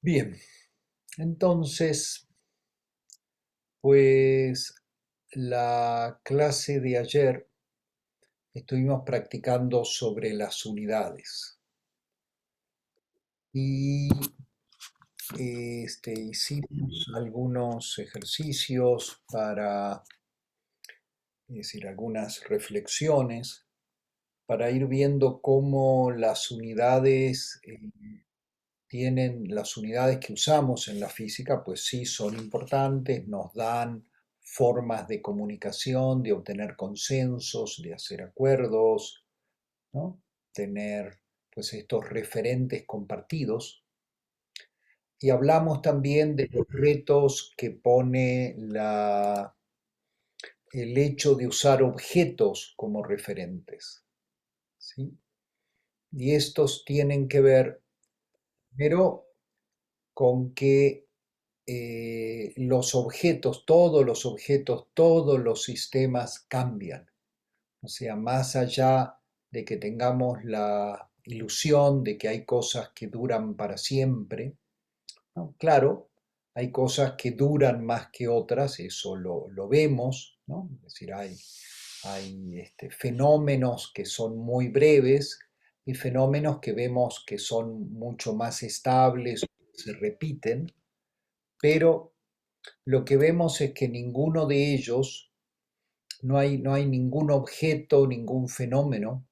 Bien, entonces, pues la clase de ayer estuvimos practicando sobre las unidades y hicimos algunos ejercicios para, es decir, algunas reflexiones para ir viendo cómo las unidades las unidades que usamos en la física, pues sí son importantes, nos dan formas de comunicación, de obtener consensos, de hacer acuerdos, ¿no? Tener pues estos referentes compartidos. Y hablamos también de los retos que pone el hecho de usar objetos como referentes, ¿sí? Y estos tienen que ver primero con que los objetos, todos los sistemas cambian. O sea, más allá de que tengamos la ilusión de que hay cosas que duran para siempre, ¿no? Claro, hay cosas que duran más que otras, eso lo vemos, ¿no? Es decir, hay fenómenos que son muy breves y fenómenos que vemos que son mucho más estables, se repiten, pero lo que vemos es que ninguno de ellos, no hay ningún objeto, ningún fenómeno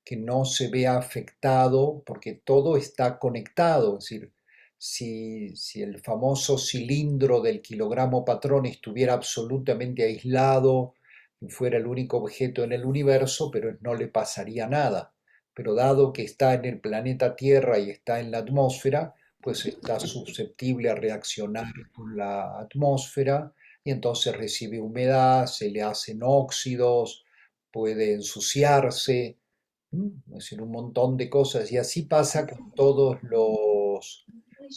que no se vea afectado porque todo está conectado. Es decir, si el famoso cilindro del kilogramo patrón estuviera absolutamente aislado y fuera el único objeto en el universo, pero no le pasaría nada. Pero dado que está en el planeta Tierra y está en la atmósfera, pues está susceptible a reaccionar con la atmósfera y entonces recibe humedad, se le hacen óxidos, puede ensuciarse, es decir, un montón de cosas. Y así pasa con todos los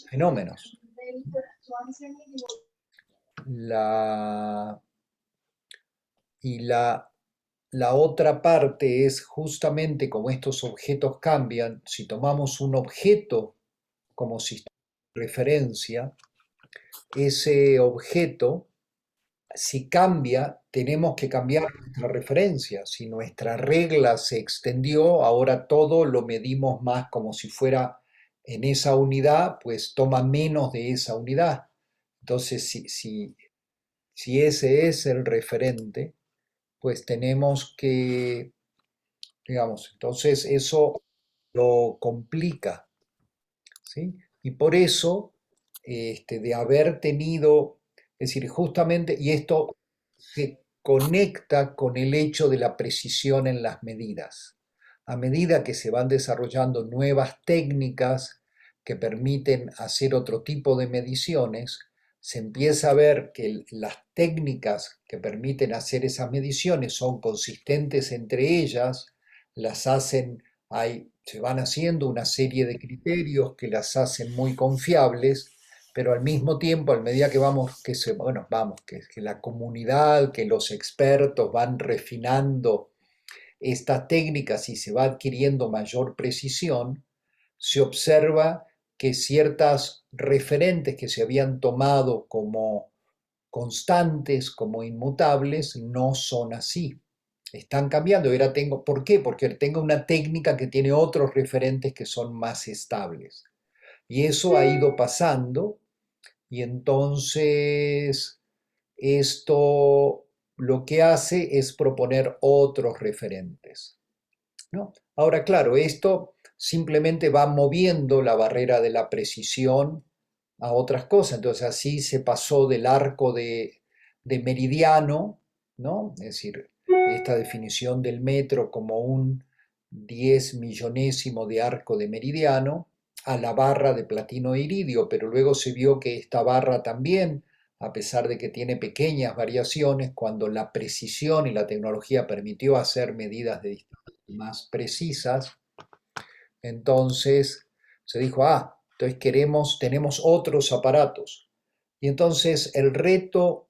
fenómenos. La, y la otra parte es justamente como estos objetos cambian, si tomamos un objeto como sistema de referencia, ese objeto, si cambia, tenemos que cambiar nuestra referencia. Si nuestra regla se extendió, ahora todo lo medimos más como si fuera en esa unidad, pues toma menos de esa unidad. Entonces, si ese es el referente, pues tenemos que, digamos, entonces eso lo complica, ¿sí? Y por eso, de haber tenido, es decir, justamente, y esto se conecta con el hecho de la precisión en las medidas. A medida que se van desarrollando nuevas técnicas que permiten hacer otro tipo de mediciones, se empieza a ver que las técnicas que permiten hacer esas mediciones son consistentes entre ellas, las hacen, se van haciendo una serie de criterios que las hacen muy confiables, pero al mismo tiempo, a medida que vamos, bueno, que la comunidad, que los expertos van refinando estas técnicas y se va adquiriendo mayor precisión, se observa que ciertas referentes que se habían tomado como constantes, como inmutables, no son así. Están cambiando. ¿Por qué? Porque tengo una técnica que tiene otros referentes que son más estables. Y eso ha ido pasando y entonces esto lo que hace es proponer otros referentes, ¿no? Ahora, claro, esto simplemente va moviendo la barrera de la precisión a otras cosas. Entonces así se pasó del arco de meridiano, ¿no? Es decir, esta definición del metro como un 10 millonésimo de arco de meridiano a la barra de platino e iridio, pero luego se vio que esta barra también, a pesar de que tiene pequeñas variaciones, cuando la precisión y la tecnología permitió hacer medidas de distancia más precisas, entonces se dijo, entonces tenemos otros aparatos. Y entonces el reto,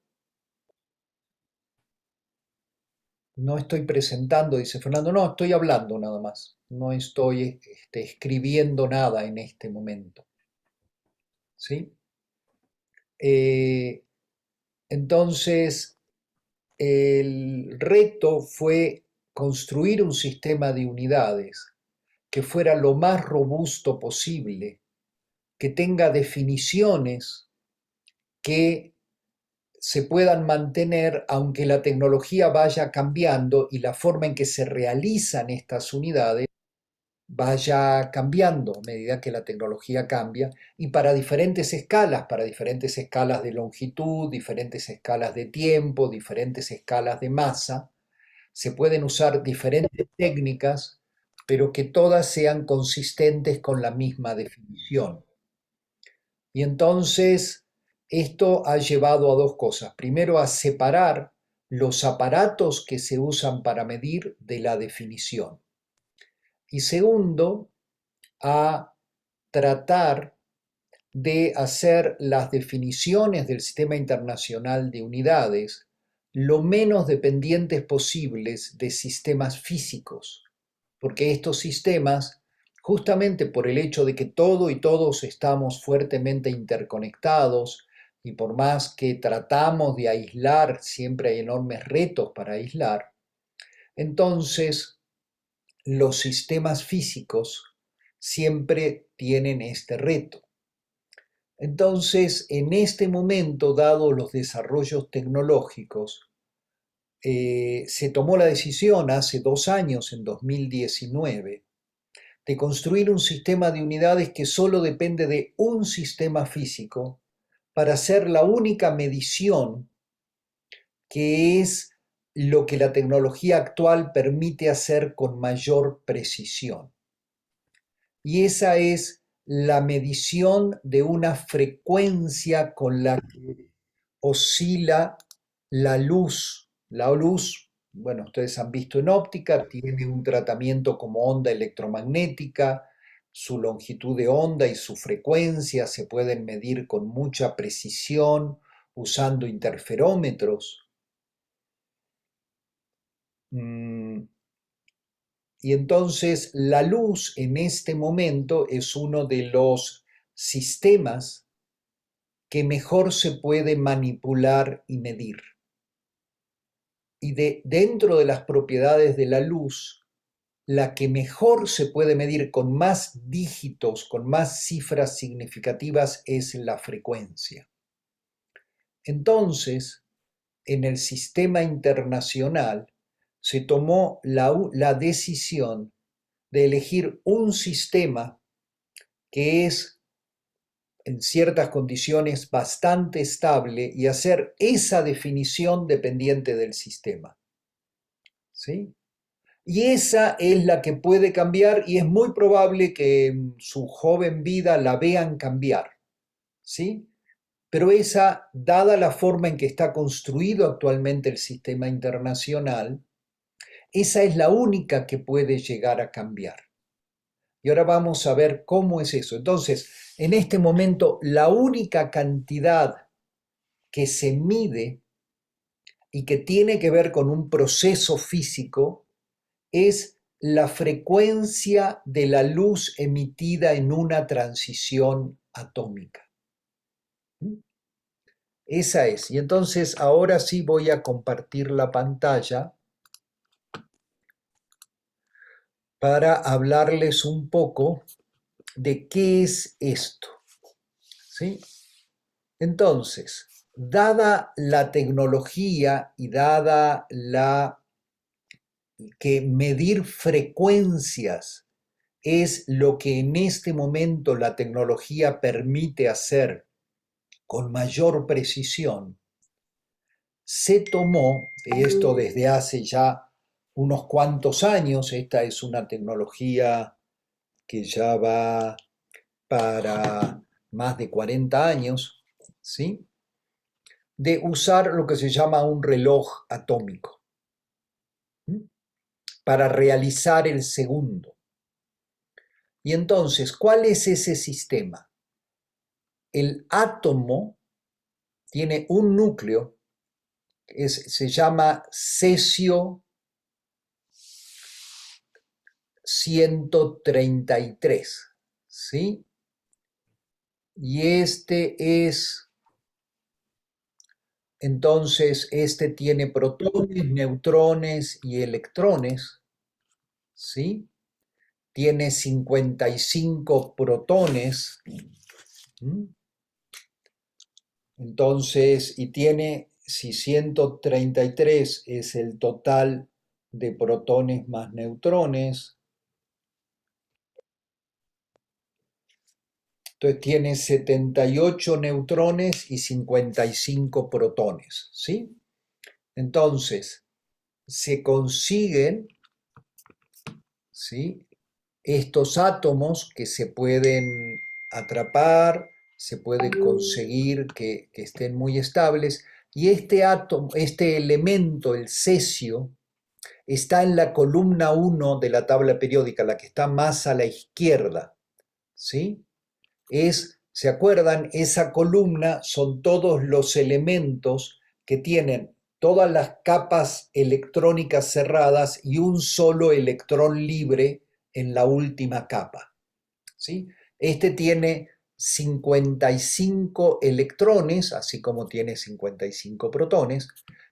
no estoy presentando, dice Fernando, no, estoy hablando nada más, no estoy escribiendo nada en este momento. ¿sí? Eh, entonces, el reto fue construir un sistema de unidades que fuera lo más robusto posible, que tenga definiciones que se puedan mantener aunque la tecnología vaya cambiando y la forma en que se realizan estas unidades vaya cambiando a medida que la tecnología cambia y para diferentes escalas de longitud, diferentes escalas de tiempo, diferentes escalas de masa, se pueden usar diferentes técnicas, pero que todas sean consistentes con la misma definición. Y entonces esto ha llevado a dos cosas. Primero, a separar los aparatos que se usan para medir de la definición. Y segundo, a tratar de hacer las definiciones del Sistema Internacional de Unidades lo menos dependientes posibles de sistemas físicos, porque estos sistemas, justamente por el hecho de que todo y todos estamos fuertemente interconectados, y por más que tratamos de aislar, siempre hay enormes retos para aislar, entonces los sistemas físicos siempre tienen este reto. Entonces, en este momento, dado los desarrollos tecnológicos, se tomó la decisión hace 2 años, en 2019, de construir un sistema de unidades que solo depende de un sistema físico para hacer la única medición que es lo que la tecnología actual permite hacer con mayor precisión. Y esa es la medición de una frecuencia con la que oscila la luz. La luz, bueno, ustedes han visto en óptica, tiene un tratamiento como onda electromagnética, su longitud de onda y su frecuencia se pueden medir con mucha precisión usando interferómetros. Y entonces la luz en este momento es uno de los sistemas que mejor se puede manipular y medir. Y dentro de las propiedades de la luz, la que mejor se puede medir con más dígitos, con más cifras significativas, es la frecuencia. Entonces, en el sistema internacional se tomó la decisión de elegir un sistema que es en ciertas condiciones bastante estable y hacer esa definición dependiente del sistema. ¿Sí? Y esa es la que puede cambiar y es muy probable que en su joven vida la vean cambiar. ¿Sí? Pero esa, dada la forma en que está construido actualmente el sistema internacional, esa es la única que puede llegar a cambiar. Y ahora vamos a ver cómo es eso. Entonces, en este momento, la única cantidad que se mide y que tiene que ver con un proceso físico es la frecuencia de la luz emitida en una transición atómica. Esa es. Y entonces ahora sí voy a compartir la pantalla para hablarles un poco de qué es esto. ¿Sí? Entonces, dada la tecnología y dada la que medir frecuencias es lo que en este momento la tecnología permite hacer con mayor precisión, se tomó, esto desde hace ya unos cuantos años, esta es una tecnología que ya va para más de 40 años, ¿sí? De usar lo que se llama un reloj atómico para realizar el segundo. Y entonces, ¿cuál es ese sistema? El átomo tiene un núcleo, se llama cesio 133, ¿sí? y este es, entonces, este tiene protones, neutrones y electrones, ¿sí? Tiene 55 protones, ¿m? Entonces, y tiene, si 133 es el total de protones más neutrones, entonces tiene 78 neutrones y 55 protones, ¿sí? Entonces, se consiguen, ¿sí?, estos átomos que se pueden atrapar, se puede conseguir que estén muy estables, y este átomo, este elemento, el cesio, está en la columna 1 de la tabla periódica, la que está más a la izquierda, ¿sí? ¿Se acuerdan? Esa columna son todos los elementos que tienen todas las capas electrónicas cerradas y un solo electrón libre en la última capa, ¿sí? Este tiene 55 electrones, así como tiene 55 protones,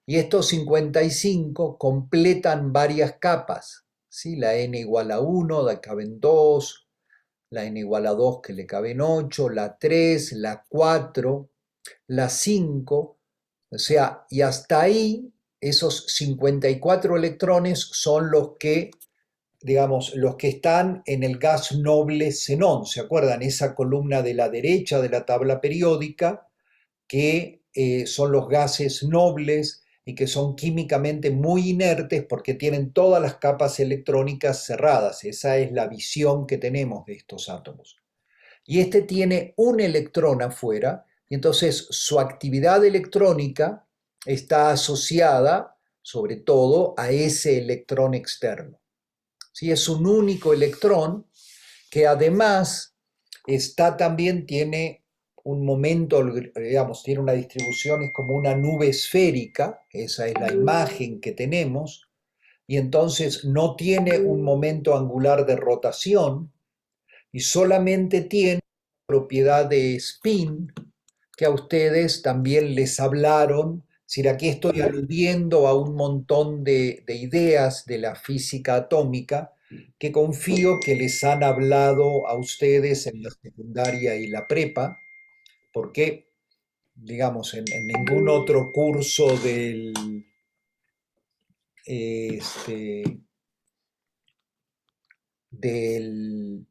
y estos 55 completan varias capas, ¿sí? La n igual a 1, la caben 2, la n igual a 2 que le caben 8, la 3, la 4, la 5, o sea, y hasta ahí esos 54 electrones son los que, digamos, los que están en el gas noble xenón. ¿Se acuerdan? Esa columna de la derecha de la tabla periódica, que son los gases nobles y que son químicamente muy inertes porque tienen todas las capas electrónicas cerradas. Esa es la visión que tenemos de estos átomos. Y este tiene un electrón afuera, y entonces su actividad electrónica está asociada sobre todo a ese electrón externo. ¿Sí? Es un único electrón que además tiene un momento, digamos, tiene una distribución, es como una nube esférica, esa es la imagen que tenemos, y entonces no tiene un momento angular de rotación y solamente tiene propiedad de spin que a ustedes también les hablaron. Si aquí estoy aludiendo a un montón de ideas de la física atómica que confío que les han hablado a ustedes en la secundaria y la prepa, porque, digamos, en ningún otro curso este, de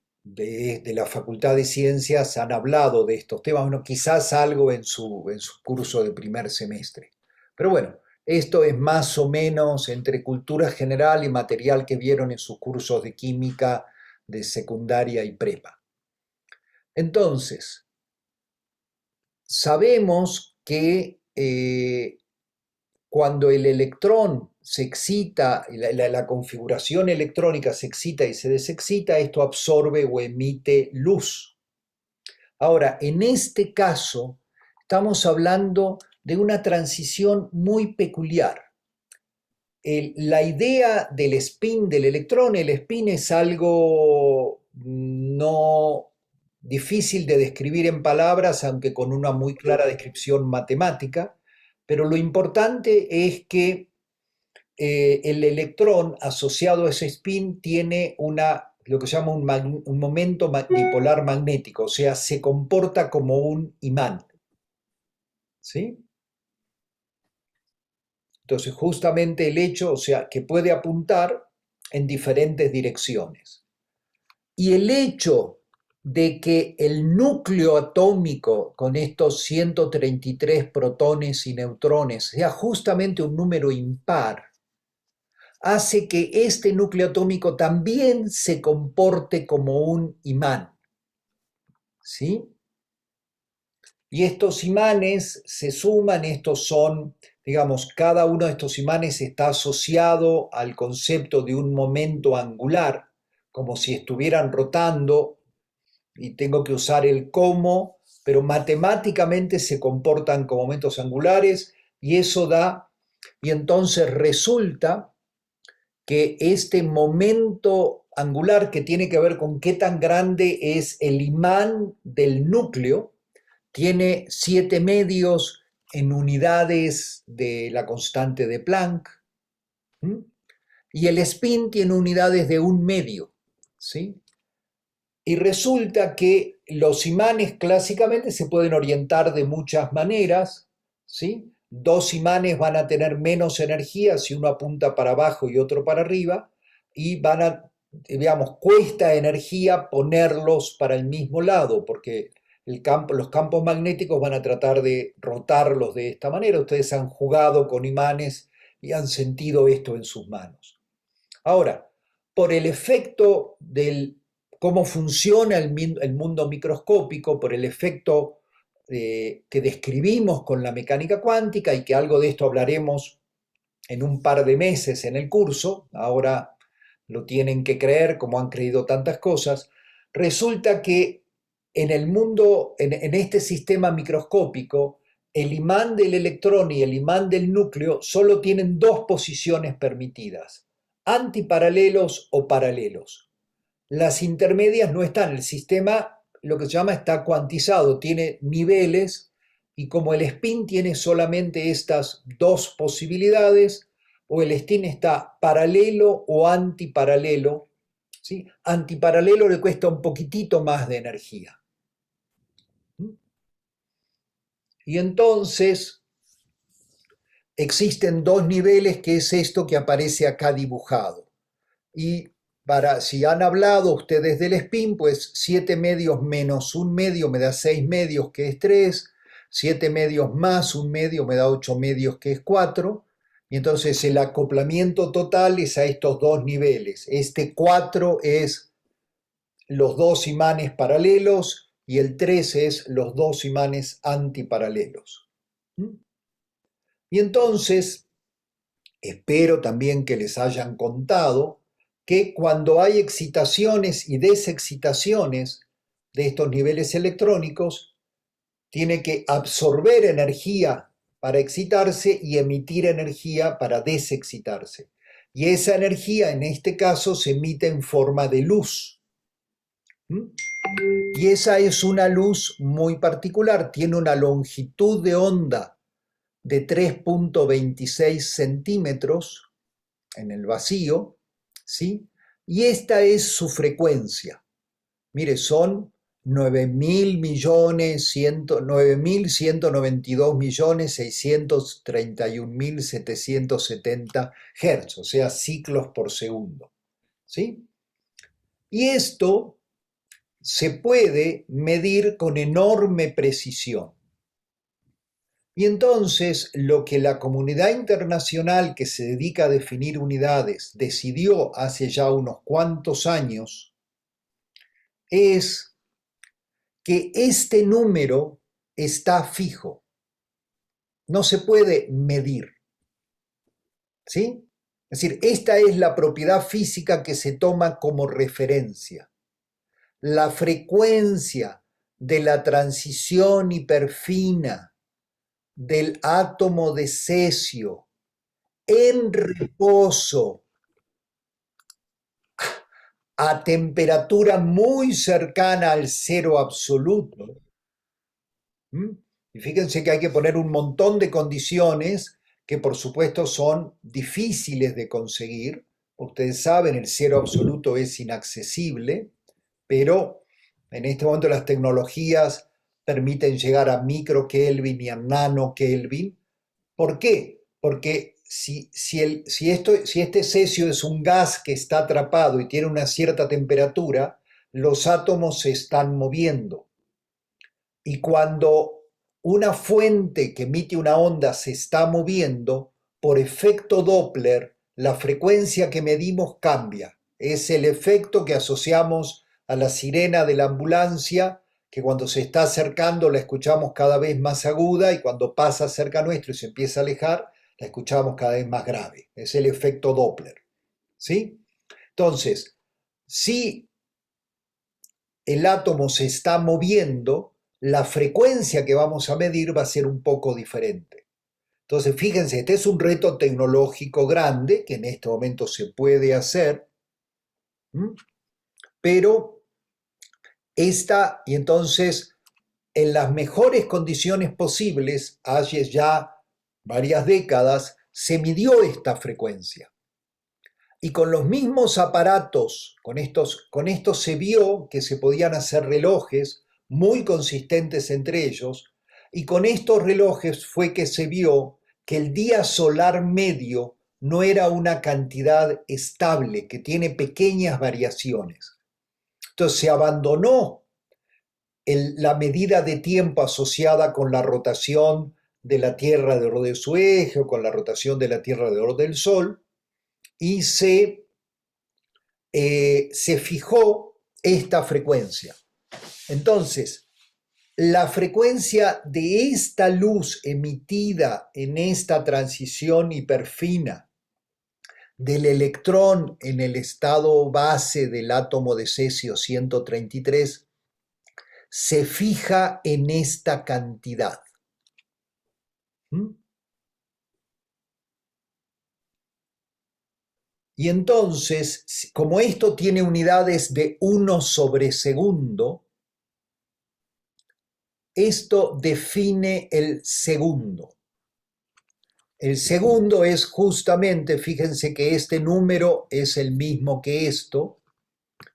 la Facultad de Ciencias han hablado de estos temas, bueno, quizás algo en su curso de primer semestre. Pero bueno, esto es más o menos entre cultura general y material que vieron en sus cursos de química de secundaria y prepa. Entonces, sabemos que cuando el electrón se excita, la configuración electrónica se excita y se desexcita, esto absorbe o emite luz. Ahora, en este caso, estamos hablando de una transición muy peculiar. La idea del spin del electrón, el spin es algo no difícil de describir en palabras, aunque con una muy clara descripción matemática, pero lo importante es que el electrón asociado a ese spin tiene lo que se llama un momento dipolar magnético, o sea, se comporta como un imán, ¿sí? Entonces, justamente el hecho, o sea, que puede apuntar en diferentes direcciones. Y el hecho de que el núcleo atómico con estos 133 protones y neutrones sea justamente un número impar, hace que este núcleo atómico también se comporte como un imán, ¿sí? Y estos imanes se suman, estos son, digamos, cada uno de estos imanes está asociado al concepto de un momento angular, como si estuvieran rotando, y tengo que usar el como, pero matemáticamente se comportan como momentos angulares, y eso da, y entonces resulta que este momento angular, que tiene que ver con qué tan grande es el imán del núcleo, tiene 7 medios en unidades de la constante de Planck, ¿m? Y el spin tiene unidades de 1 medio, ¿sí? Y resulta que los imanes clásicamente se pueden orientar de muchas maneras, ¿sí? Dos imanes van a tener menos energía si uno apunta para abajo y otro para arriba, y van a, digamos, cuesta energía ponerlos para el mismo lado, porque los campos magnéticos van a tratar de rotarlos de esta manera. Ustedes han jugado con imanes y han sentido esto en sus manos. Ahora, por el efecto del cómo funciona el mundo microscópico, por el efecto que describimos con la mecánica cuántica, y que algo de esto hablaremos en un par de meses en el curso, ahora lo tienen que creer como han creído tantas cosas, resulta que en el mundo, en este sistema microscópico, el imán del electrón y el imán del núcleo solo tienen dos posiciones permitidas, antiparalelos o paralelos. Las intermedias no están, el sistema lo que se llama está cuantizado, tiene niveles, y como el spin tiene solamente estas dos posibilidades, o el spin está paralelo o antiparalelo, ¿sí? Antiparalelo le cuesta un poquitito más de energía. Y entonces existen dos niveles, que es esto que aparece acá dibujado. Y si han hablado ustedes del spin, pues 7 medios menos 1 medio me da 6 medios, que es 3, 7 medios más 1 medio me da 8 medios, que es 4, y entonces el acoplamiento total es a estos dos niveles. Este 4 es los dos imanes paralelos y el 3 es los dos imanes antiparalelos. Y entonces, espero también que les hayan contado que cuando hay excitaciones y desexcitaciones de estos niveles electrónicos, tiene que absorber energía para excitarse y emitir energía para desexcitarse. Y esa energía, en este caso, se emite en forma de luz. Y esa es una luz muy particular, tiene una longitud de onda de 3,26 centímetros en el vacío, ¿sí? Y esta es su frecuencia. Mire, son 9.192.631.770 Hz, o sea, ciclos por segundo, ¿sí? Y esto se puede medir con enorme precisión. Y entonces lo que la comunidad internacional que se dedica a definir unidades decidió hace ya unos cuantos años es que este número está fijo, no se puede medir, ¿sí? Es decir, esta es la propiedad física que se toma como referencia. La frecuencia de la transición hiperfina del átomo de cesio en reposo a temperatura muy cercana al cero absoluto. Y fíjense que hay que poner un montón de condiciones que por supuesto son difíciles de conseguir. Ustedes saben, el cero absoluto es inaccesible, pero en este momento las tecnologías permiten llegar a micro Kelvin y a nano Kelvin. ¿Por qué? Porque si este cesio es un gas que está atrapado y tiene una cierta temperatura, los átomos se están moviendo. Y cuando una fuente que emite una onda se está moviendo, por efecto Doppler, la frecuencia que medimos cambia. Es el efecto que asociamos a la sirena de la ambulancia, que cuando se está acercando la escuchamos cada vez más aguda, y cuando pasa cerca nuestro y se empieza a alejar, la escuchamos cada vez más grave. Es el efecto Doppler. ¿Sí? Entonces, si el átomo se está moviendo, la frecuencia que vamos a medir va a ser un poco diferente. Entonces, fíjense, este es un reto tecnológico grande que en este momento se puede hacer, pero y entonces en las mejores condiciones posibles, hace ya varias décadas, se midió esta frecuencia. Y con los mismos aparatos, con estos se vio que se podían hacer relojes muy consistentes entre ellos, y con estos relojes fue que se vio que el día solar medio no era una cantidad estable, que tiene pequeñas variaciones. Entonces se abandonó la medida de tiempo asociada con la rotación de la Tierra alrededor de su eje o con la rotación de la Tierra alrededor del Sol, y se fijó esta frecuencia. Entonces, la frecuencia de esta luz emitida en esta transición hiperfina del electrón en el estado base del átomo de cesio 133 se fija en esta cantidad. ¿Mm? Y entonces, como esto tiene unidades de 1 sobre segundo, esto define el segundo. El segundo es justamente, fíjense que este número es el mismo que esto,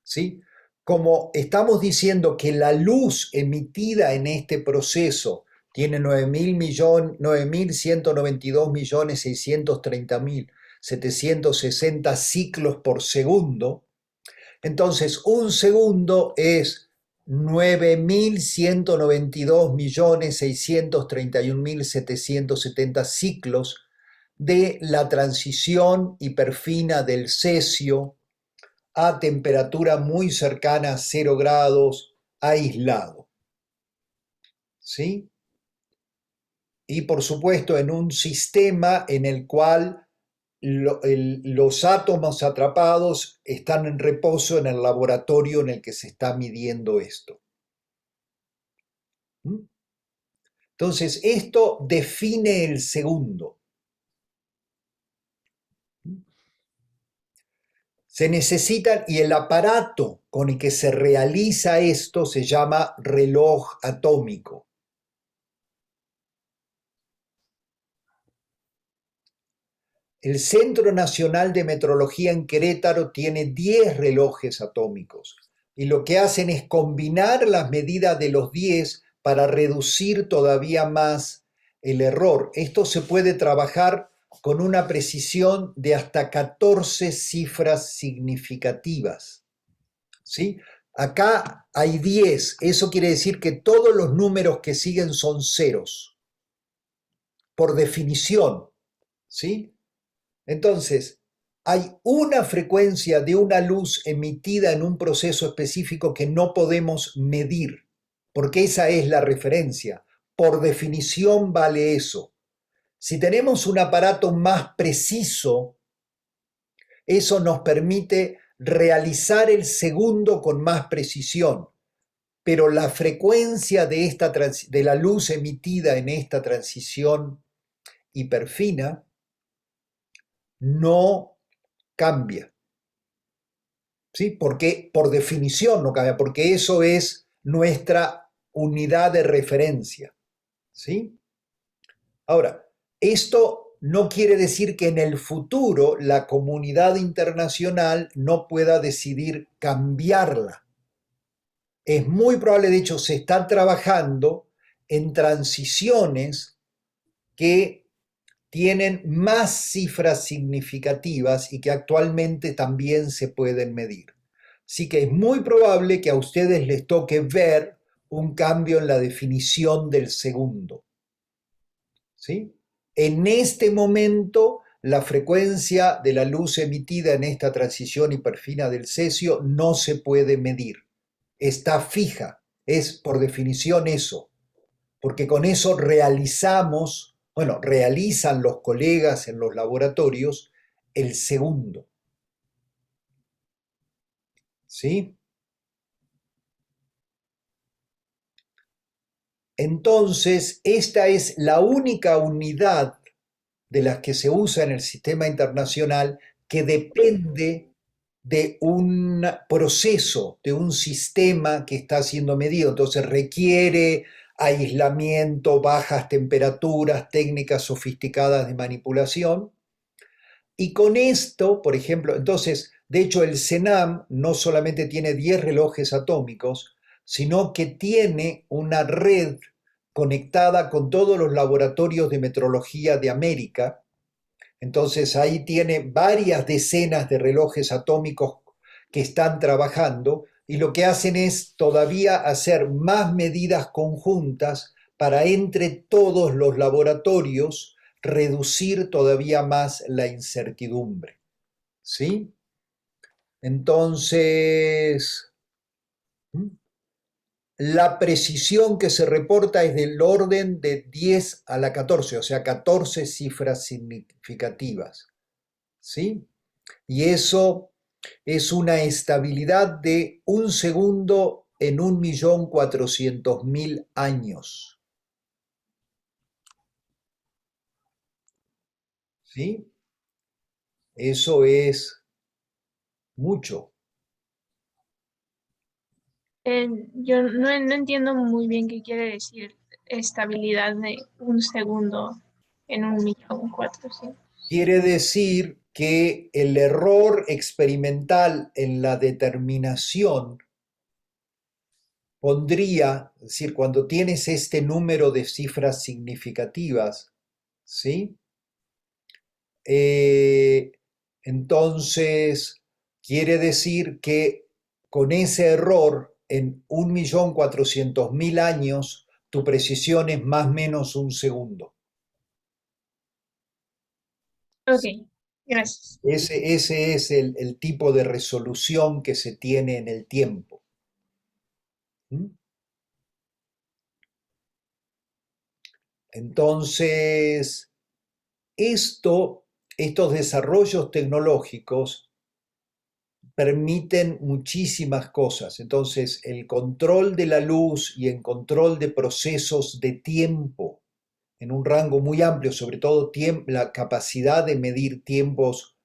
¿sí? Como estamos diciendo que la luz emitida en este proceso tiene 9.192.630.760 ciclos por segundo, entonces un segundo es 9.192.631.770 ciclos de la transición hiperfina del cesio a temperatura muy cercana a 0 grados, aislado. ¿Sí? Y por supuesto en un sistema en el cual los átomos atrapados están en reposo en el laboratorio en el que se está midiendo esto. ¿Mm? Entonces, esto define el segundo. Se necesitan, y el aparato con el que se realiza esto se llama reloj atómico. El Centro Nacional de Metrología en Querétaro tiene 10 relojes atómicos y lo que hacen es combinar las medidas de los 10 para reducir todavía más el error. Esto se puede trabajar con una precisión de hasta 14 cifras significativas. ¿Sí? Acá hay 10, eso quiere decir que todos los números que siguen son ceros, por definición. ¿Sí? Entonces, hay una frecuencia de una luz emitida en un proceso específico que no podemos medir, porque esa es la referencia. Por definición vale eso. Si tenemos un aparato más preciso, eso nos permite realizar el segundo con más precisión, pero la frecuencia de la luz emitida en esta transición hiperfina no cambia. ¿Sí? Porque por definición no cambia, porque eso es nuestra unidad de referencia. ¿Sí? Ahora, esto no quiere decir que en el futuro la comunidad internacional no pueda decidir cambiarla. Es muy probable, de hecho, se está trabajando en transiciones que tienen más cifras significativas y que actualmente también se pueden medir. Así que es muy probable que a ustedes les toque ver un cambio en la definición del segundo. ¿Sí? En este momento, la frecuencia de la luz emitida en esta transición hiperfina del cesio no se puede medir. Está fija, es por definición eso, porque con eso realizan los colegas en los laboratorios el segundo. ¿Sí? Entonces, esta es la única unidad de las que se usa en el sistema internacional que depende de un proceso, de un sistema que está siendo medido. Entonces requiere aislamiento, bajas temperaturas, técnicas sofisticadas de manipulación. Y con esto, por ejemplo, entonces, de hecho el CENAM no solamente tiene 10 relojes atómicos, sino que tiene una red conectada con todos los laboratorios de metrología de América. Entonces ahí tiene varias decenas de relojes atómicos que están trabajando y lo que hacen es todavía hacer más medidas conjuntas para entre todos los laboratorios reducir todavía más la incertidumbre. ¿Sí? Entonces, la precisión que se reporta es del orden de 10 a la 14, o sea, 14 cifras significativas. ¿Sí? Y eso es una estabilidad de 1 segundo en 1.400.000 años. ¿Sí? Eso es mucho. Yo no entiendo muy bien qué quiere decir estabilidad de 1 segundo en 1.400.000. Quiere decir que el error experimental en la determinación pondría, es decir, cuando tienes este número de cifras significativas, ¿sí? Eh, entonces, quiere decir que con ese error en 1.400.000 años, tu precisión es más o menos 1 segundo. Ok, gracias. Ese es el tipo de resolución que se tiene en el tiempo. ¿Mm? Entonces, estos desarrollos tecnológicos permiten muchísimas cosas. Entonces, el control de la luz y el control de procesos de tiempo en un rango muy amplio, sobre todo la capacidad de medir tiempos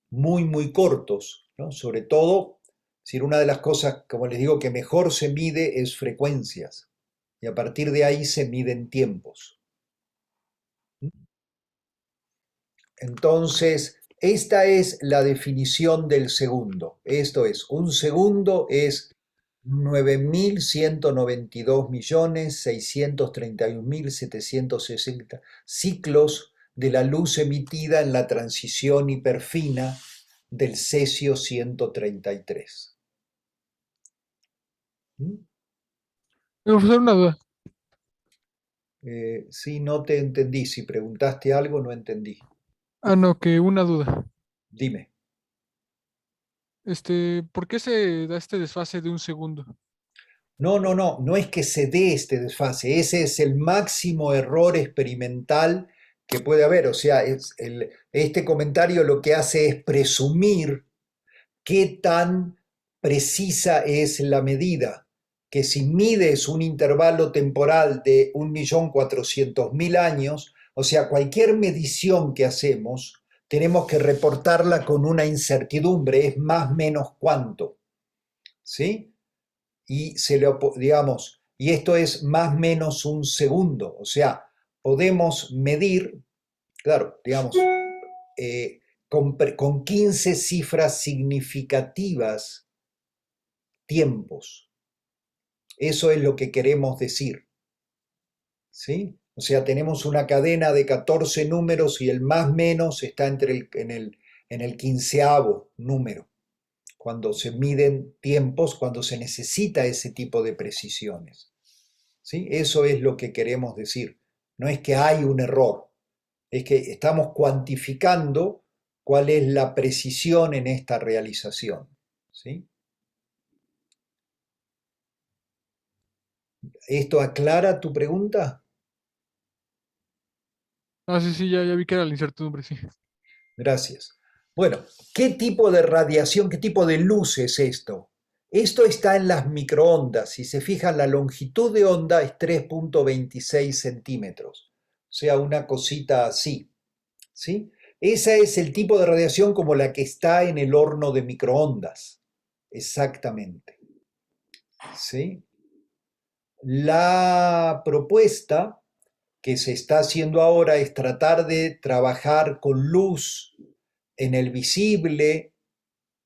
muy, muy cortos, ¿no? Sobre todo, si una de las cosas, como les digo, que mejor se mide es frecuencias, y a partir de ahí se miden tiempos. Entonces, esta es la definición del segundo. Esto es, un segundo es 9.192.631.760 ciclos de la luz emitida en la transición hiperfina del cesio 133. ¿Mm? Profesor, una duda. Sí, no te entendí. Si preguntaste algo, no entendí. No, que una duda. Dime. ¿Por qué se da este desfase de 1 segundo? No, no, no, no es que se dé este desfase, ese es el máximo error experimental que puede haber. O sea, este comentario lo que hace es presumir qué tan precisa es la medida, que si mides un intervalo temporal de 1.400.000 años, o sea, cualquier medición que hacemos, tenemos que reportarla con una incertidumbre, es más menos cuánto, ¿sí? Y digamos, y esto es más o menos 1 segundo, o sea, podemos medir, claro, digamos, con 15 cifras significativas tiempos. Eso es lo que queremos decir, ¿sí? O sea, tenemos una cadena de 14 números y el más menos está en el quinceavo número, cuando se miden tiempos, cuando se necesita ese tipo de precisiones. ¿Sí? Eso es lo que queremos decir. No es que hay un error, es que estamos cuantificando cuál es la precisión en esta realización. ¿Sí? ¿Esto aclara tu pregunta? Sí, sí, ya vi que era la incertidumbre, sí. Gracias. Bueno, ¿qué tipo de radiación, qué tipo de luz es esto? Esto está en las microondas. Si se fijan, la longitud de onda es 3.26 centímetros. O sea, una cosita así. ¿Sí? Ese es el tipo de radiación como la que está en el horno de microondas. Exactamente. ¿Sí? La propuesta que se está haciendo ahora es tratar de trabajar con luz en el visible,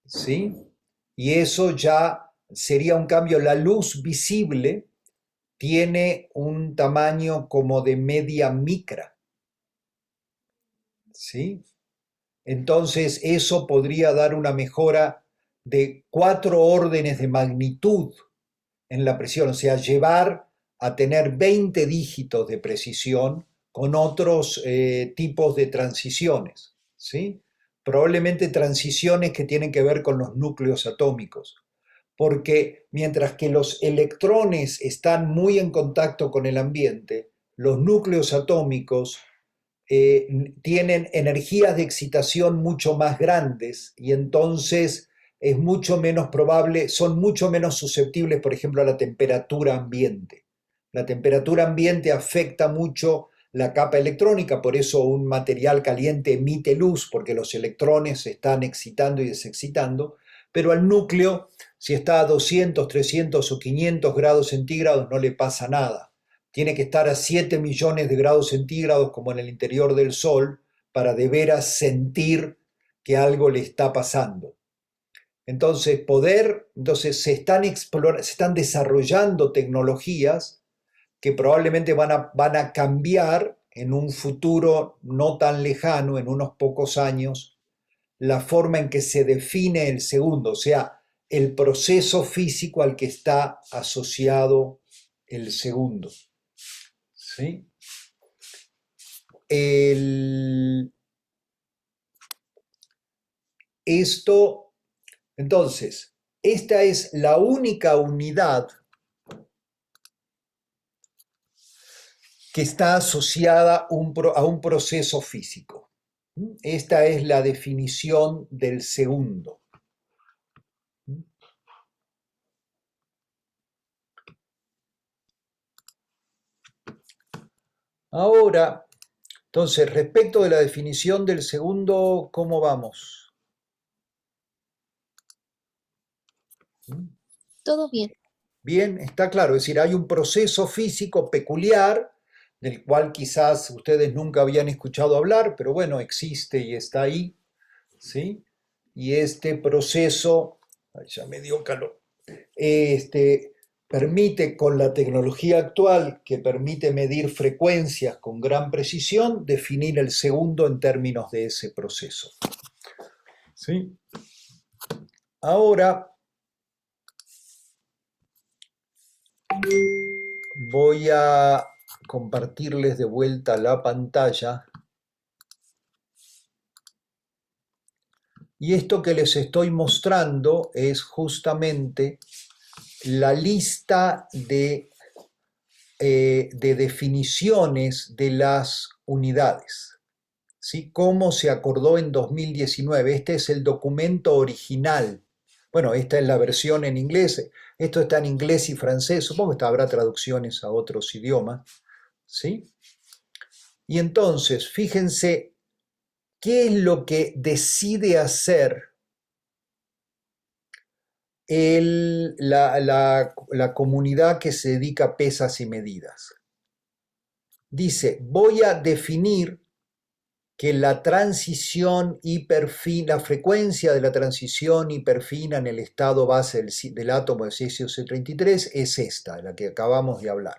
¿sí? Y eso ya sería un cambio. La luz visible tiene un tamaño como de media micra, ¿sí? Entonces eso podría dar una mejora de 4 órdenes de magnitud en la presión, o sea, llevar a tener 20 dígitos de precisión con otros tipos de transiciones, ¿sí? Probablemente transiciones que tienen que ver con los núcleos atómicos, porque mientras que los electrones están muy en contacto con el ambiente, los núcleos atómicos tienen energías de excitación mucho más grandes y entonces es mucho menos probable, son mucho menos susceptibles, por ejemplo, a la temperatura ambiente. La temperatura ambiente afecta mucho la capa electrónica, por eso un material caliente emite luz, porque los electrones se están excitando y desexcitando, pero al núcleo, si está a 200, 300 o 500 grados centígrados, no le pasa nada. Tiene que estar a 7 millones de grados centígrados como en el interior del Sol para de veras sentir que algo le está pasando. Entonces, se están desarrollando tecnologías que probablemente van a cambiar en un futuro no tan lejano, en unos pocos años, la forma en que se define el segundo, o sea, el proceso físico al que está asociado el segundo. ¿Sí? Esto, entonces, esta es la única unidad que está asociada a un proceso físico. Esta es la definición del segundo. Ahora, entonces, respecto de la definición del segundo, ¿cómo vamos? Todo bien. Bien, está claro, es decir, hay un proceso físico peculiar del cual quizás ustedes nunca habían escuchado hablar, pero bueno, existe y está ahí, ¿sí? Y este proceso, ay, ya me dio calor, permite con la tecnología actual, que permite medir frecuencias con gran precisión, definir el segundo en términos de ese proceso. ¿Sí? Ahora voy a compartirles de vuelta la pantalla. Y esto que les estoy mostrando es justamente la lista de definiciones de las unidades, ¿sí? Cómo se acordó en 2019. Este es el documento original. Bueno, esta es la versión en inglés. Esto está en inglés y francés. Supongo que habrá traducciones a otros idiomas, ¿sí? Y entonces, fíjense qué es lo que decide hacer la comunidad que se dedica a pesas y medidas. Dice, voy a definir que la transición hiperfina, la frecuencia de la transición hiperfina en el estado base del átomo de cesio C33 es esta, la que acabamos de hablar.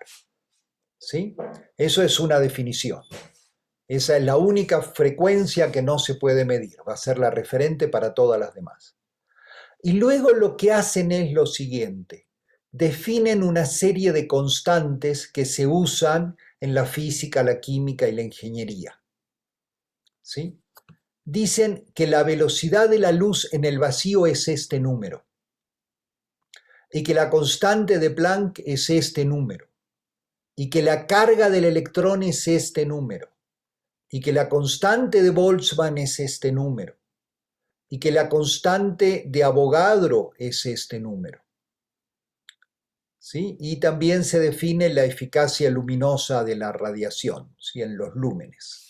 ¿Sí? Eso es una definición. Esa es la única frecuencia que no se puede medir, va a ser la referente para todas las demás. Y luego lo que hacen es lo siguiente, definen una serie de constantes que se usan en la física, la química y la ingeniería. ¿Sí? Dicen que la velocidad de la luz en el vacío es este número y que la constante de Planck es este número y que la carga del electrón es este número y que la constante de Boltzmann es este número y que la constante de Avogadro es este número. ¿Sí? Y también se define la eficacia luminosa de la radiación, ¿sí? En los lúmenes.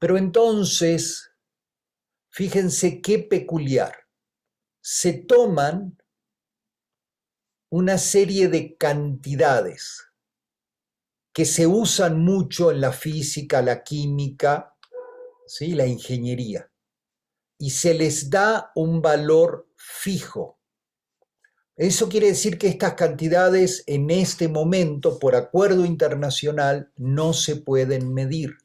Pero entonces, fíjense qué peculiar. Se toman una serie de cantidades que se usan mucho en la física, la química, ¿sí? La ingeniería, y se les da un valor fijo. Eso quiere decir que estas cantidades en este momento, por acuerdo internacional, no se pueden medir.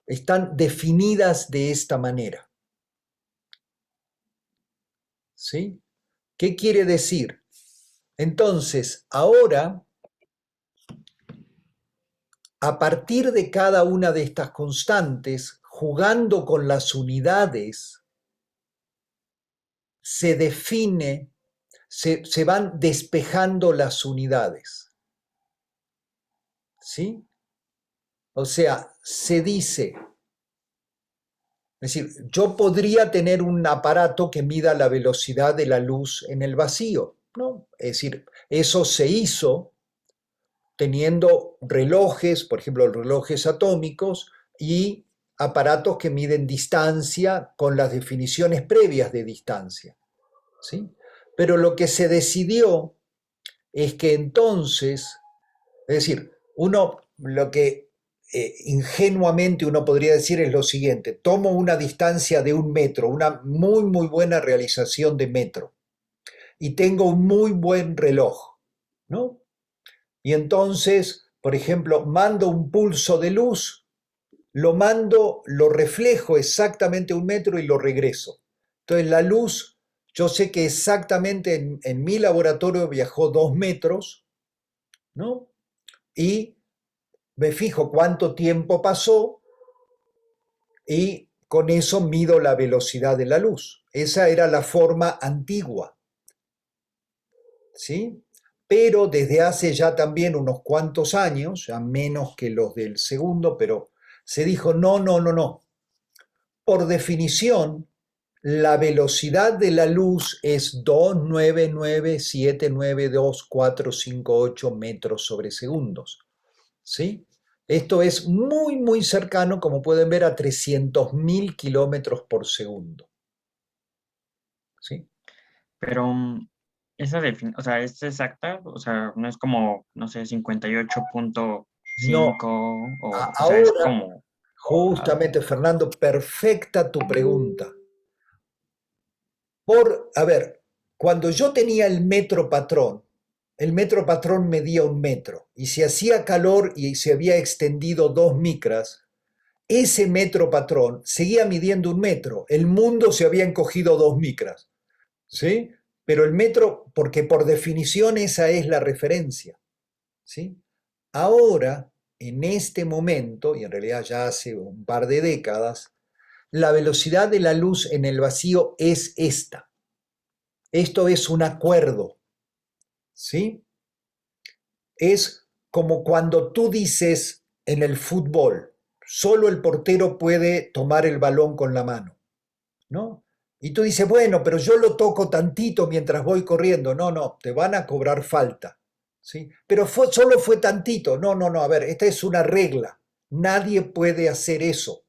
Están definidas de esta manera. ¿Sí? ¿Qué quiere decir? Entonces, ahora, a partir de cada una de estas constantes, jugando con las unidades, se define, se van despejando las unidades. ¿Sí? O sea, se dice, es decir, yo podría tener un aparato que mida la velocidad de la luz en el vacío, ¿no? Es decir, eso se hizo teniendo relojes, por ejemplo, relojes atómicos y aparatos que miden distancia con las definiciones previas de distancia, ¿sí? Pero lo que se decidió es que entonces, es decir, lo que ingenuamente uno podría decir es lo siguiente: tomo una distancia de 1 metro, una muy, muy buena realización de metro, y tengo un muy buen reloj, ¿no? Y entonces, por ejemplo, mando un pulso de luz, lo reflejo exactamente 1 metro y lo regreso. Entonces la luz, yo sé que exactamente en mi laboratorio viajó 2 metros, ¿no? Y me fijo cuánto tiempo pasó y con eso mido la velocidad de la luz. Esa era la forma antigua, ¿sí? Pero desde hace ya también unos cuantos años, ya menos que los del segundo, pero se dijo, no, no, no, no. Por definición, la velocidad de la luz es 2,99792,458 metros sobre segundos, ¿sí? Esto es muy, muy cercano, como pueden ver, a 300.000 kilómetros por segundo, ¿sí? Pero esa definición, o sea, ¿es exacta? O sea, no es como, no sé, 58.5 No, o sea, es ahora, como... justamente, Fernando, perfecta tu pregunta. A ver, cuando yo tenía el metro patrón medía 1 metro, y si hacía calor y se había extendido 2 micras, ese metro patrón seguía midiendo 1 metro. El mundo se había encogido 2 micras, ¿sí? Pero el metro, porque por definición esa es la referencia, ¿sí? Ahora, en este momento, y en realidad ya hace un par de décadas, la velocidad de la luz en el vacío es esta. Esto es un acuerdo, ¿sí? Es como cuando tú dices en el fútbol, solo el portero puede tomar el balón con la mano, ¿no? Y tú dices, bueno, pero yo lo toco tantito mientras voy corriendo. No, no, te van a cobrar falta, ¿sí? Pero solo fue tantito. No, no, no, a ver, esta es una regla. Nadie puede hacer eso.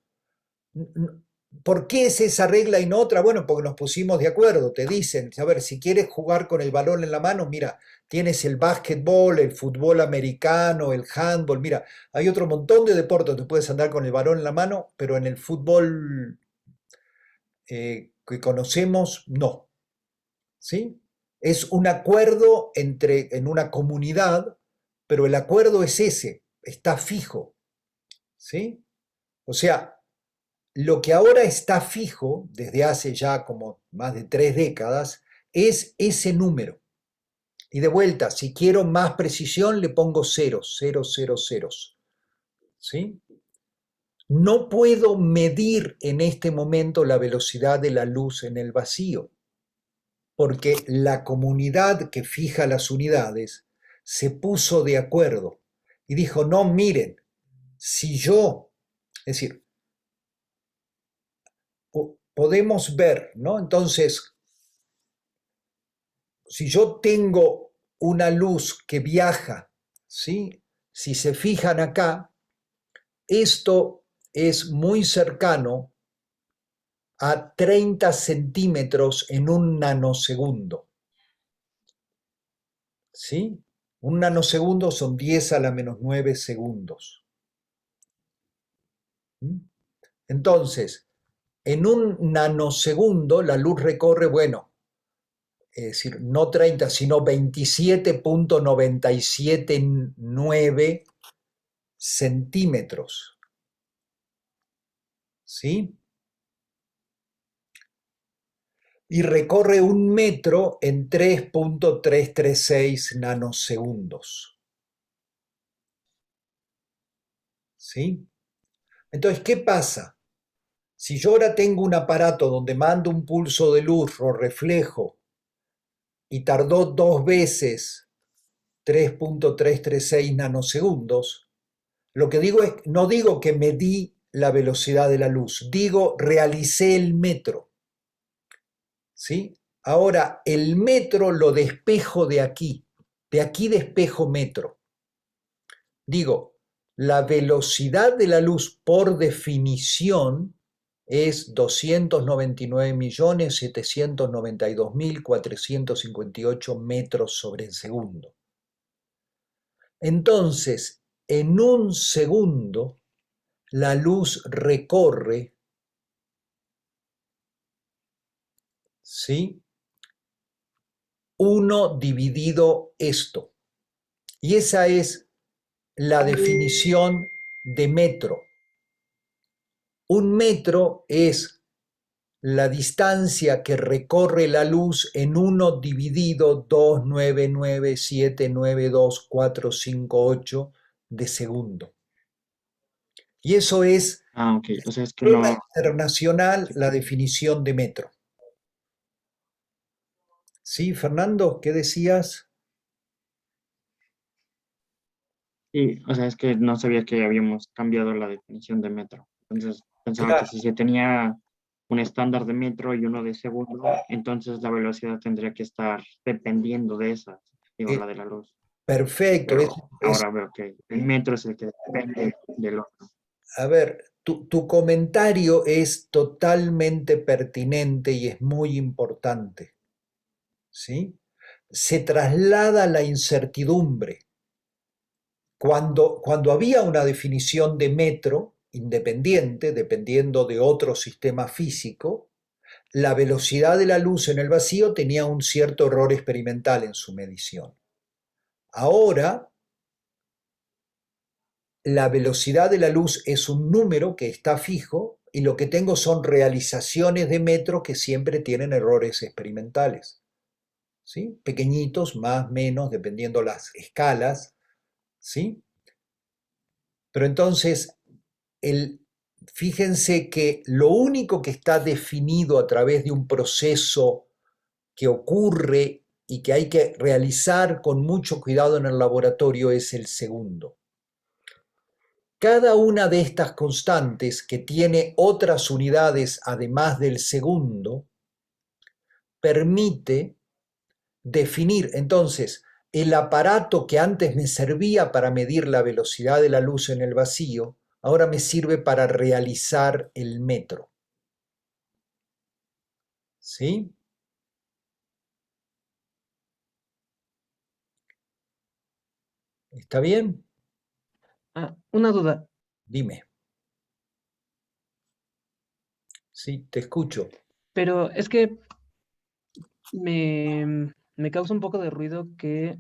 ¿Por qué es esa regla y no otra? Bueno, porque nos pusimos de acuerdo. Te dicen, a ver, si quieres jugar con el balón en la mano, mira, tienes el básquetbol, el fútbol americano, el handball, mira, hay otro montón de deportes donde puedes andar con el balón en la mano, pero en el fútbol que conocemos, no. ¿Sí? Es un acuerdo en una comunidad, pero el acuerdo es ese, está fijo. ¿Sí? O sea, lo que ahora está fijo, desde hace ya como más de 3 décadas, es ese número. Y de vuelta, si quiero más precisión, le pongo ceros, ceros, ceros, ceros. ¿Sí? No puedo medir en este momento la velocidad de la luz en el vacío, porque la comunidad que fija las unidades se puso de acuerdo y dijo, no, miren, si yo, es decir, podemos ver, ¿no? Entonces, si yo tengo una luz que viaja, ¿sí? Si se fijan acá, esto es muy cercano a 30 centímetros en un nanosegundo. ¿Sí? Un nanosegundo son 10 a la menos 9 segundos. ¿Mm? Entonces, en un nanosegundo la luz recorre, bueno, es decir, no 30, sino 27.979 centímetros. ¿Sí? Y recorre 1 metro en 3.336 nanosegundos. ¿Sí? Entonces, ¿qué pasa? Si yo ahora tengo un aparato donde mando un pulso de luz o reflejo y tardó 2 veces 3.336 nanosegundos, lo que digo es, no digo que medí la velocidad de la luz, digo realicé el metro. ¿Sí? Ahora, el metro lo despejo de aquí despejo metro. Digo, la velocidad de la luz por definición es 299.792.458 metros sobre el segundo. Entonces, en un segundo, la luz recorre, ¿sí? 1 dividido esto. Y esa es la definición de metro. Un metro es la distancia que recorre la luz en 1 dividido 299.792.458 de segundo. Y eso es Ok, o sea, es que norma no. internacional la definición de metro. ¿Sí, Fernando? ¿Qué decías? Sí, o sea, es que no sabía que habíamos cambiado la definición de metro. Entonces, pensaba que Claro, si se tenía un estándar de metro y uno de segundo, entonces la velocidad tendría que estar dependiendo de esa, digo, eh, la de la luz. perfecto. Pero ahora veo que el metro es el que depende del otro. A ver, tu comentario es totalmente pertinente y es muy importante. ¿Sí? Se traslada la incertidumbre. Cuando había una definición de metro independiente, dependiendo de otro sistema físico, la velocidad de la luz en el vacío tenía un cierto error experimental en su medición. Ahora, la velocidad de la luz es un número que está fijo y lo que tengo son realizaciones de metro que siempre tienen errores experimentales. ¿Sí? Pequeñitos, más, menos, dependiendo las escalas. ¿Sí? Pero entonces, fíjense que lo único que está definido a través de un proceso que ocurre y que hay que realizar con mucho cuidado en el laboratorio es el segundo. Cada una de estas constantes, que tiene otras unidades además del segundo, permite definir. Entonces, el aparato que antes me servía para medir la velocidad de la luz en el vacío, ahora me sirve para realizar el metro. ¿Sí? ¿Está bien? Una duda, Dime. Sí, te escucho. pero es que me causa un poco de ruido que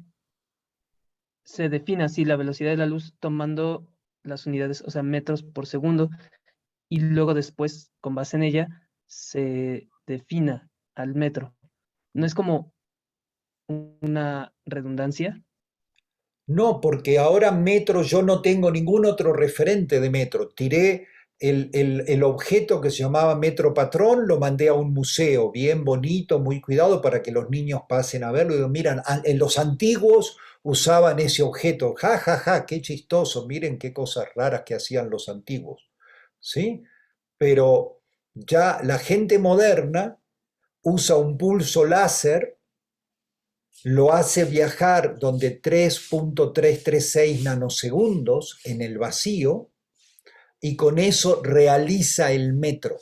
se defina así la velocidad de la luz tomando las unidades, o sea, metros por segundo, y luego después, con base en ella, se defina al metro. ¿No es como una redundancia? No, porque ahora metro yo no tengo ningún otro referente de metro. Tiré el objeto que se llamaba Metro Patrón, lo mandé a un museo bien bonito, muy cuidado para que los niños pasen a verlo. Y digo, miran, en los antiguos usaban ese objeto. Ja, ja, ja, qué chistoso. Miren qué cosas raras que hacían los antiguos. ¿Sí? Pero ya la gente moderna usa un pulso láser, lo hace viajar donde 3.336 nanosegundos en el vacío y con eso realiza el metro.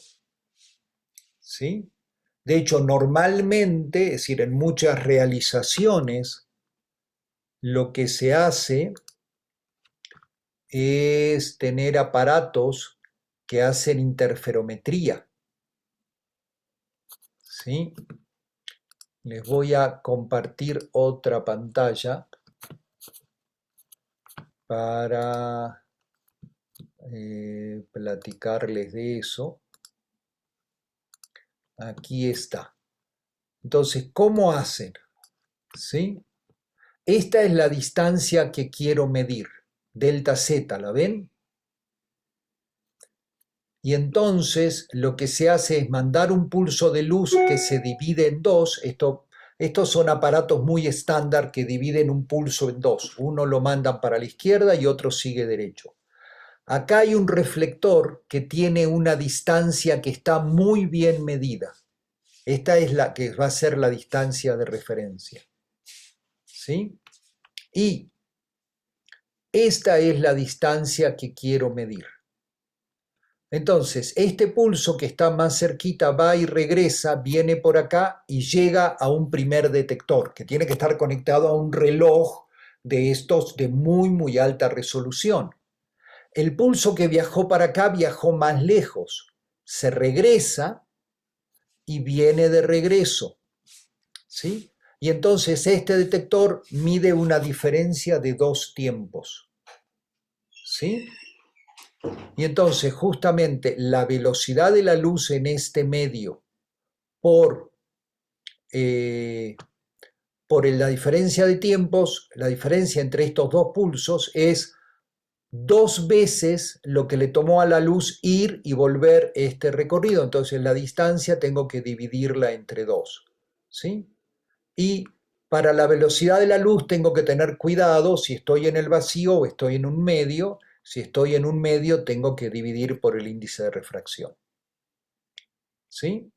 ¿sí? De hecho, normalmente, es decir, en muchas realizaciones, lo que se hace es tener aparatos que hacen interferometría, ¿sí? Les voy a compartir otra pantalla para platicarles de eso. Aquí está. Entonces, ¿cómo hacen? ¿Sí? Esta es la distancia que quiero medir, delta Z, ¿la ven? Y entonces lo que se hace es mandar un pulso de luz que se divide en dos. Estos son aparatos muy estándar que dividen un pulso en dos. Uno lo mandan para la izquierda y otro sigue derecho. Acá hay un reflector que tiene una distancia que está muy bien medida. Esta es la que va a ser la distancia de referencia. ¿Sí? Y esta es la distancia que quiero medir. Entonces, este pulso que está más cerquita va y regresa, viene por acá y llega a un primer detector, que tiene que estar conectado a un reloj de estos de muy, muy alta resolución. El pulso que viajó para acá viajó más lejos, se regresa y viene de regreso, ¿sí? Y entonces este detector mide una diferencia de dos tiempos, ¿sí? Y entonces justamente la velocidad de la luz en este medio por la diferencia de tiempos, la diferencia entre estos dos pulsos es dos veces lo que le tomó a la luz ir y volver este recorrido. Entonces la distancia tengo que dividirla entre dos, ¿sí? Y para la velocidad de la luz tengo que tener cuidado si estoy en el vacío o estoy en un medio. Si estoy en un medio tengo que dividir por el índice de refracción, ¿sí?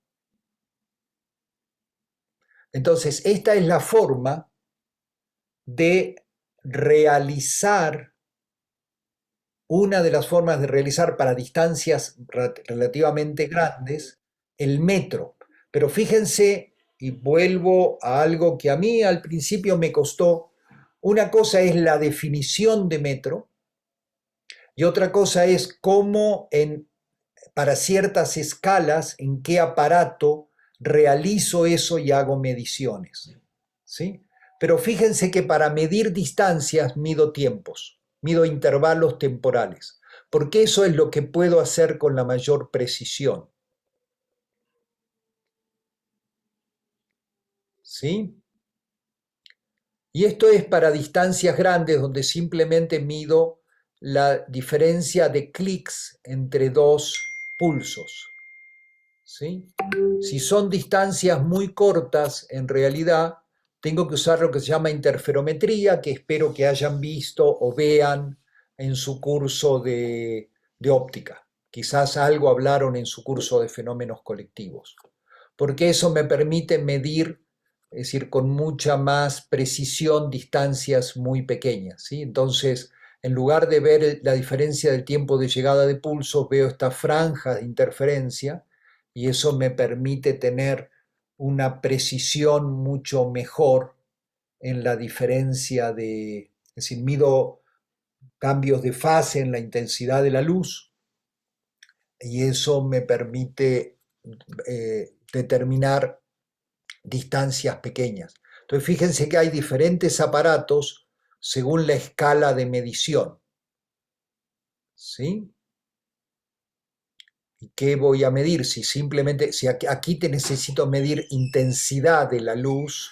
Entonces esta es la forma de realizar, una de las formas de realizar para distancias relativamente grandes, el metro. Pero fíjense, y vuelvo a algo que a mí al principio me costó, una cosa es la definición de metro y otra cosa es cómo para ciertas escalas, en qué aparato realizo eso y hago mediciones, ¿sí? Pero fíjense que para medir distancias mido tiempos, mido intervalos temporales, porque eso es lo que puedo hacer con la mayor precisión, ¿sí? Y esto es para distancias grandes donde simplemente mido la diferencia de clics entre dos pulsos, ¿sí? Si son distancias muy cortas, en realidad tengo que usar lo que se llama interferometría, que espero que hayan visto o vean en su curso de óptica. Quizás algo hablaron en su curso de fenómenos colectivos, porque eso me permite medir, es decir, con mucha más precisión distancias muy pequeñas, ¿sí? Entonces, en lugar de ver la diferencia del tiempo de llegada de pulso, veo esta franja de interferencia y eso me permite tener una precisión mucho mejor en la diferencia es decir, mido cambios de fase en la intensidad de la luz y eso me permite determinar distancias pequeñas. Entonces fíjense que hay diferentes aparatos según la escala de medición, ¿sí? ¿Y qué voy a medir? Si simplemente, si aquí te necesito medir intensidad de la luz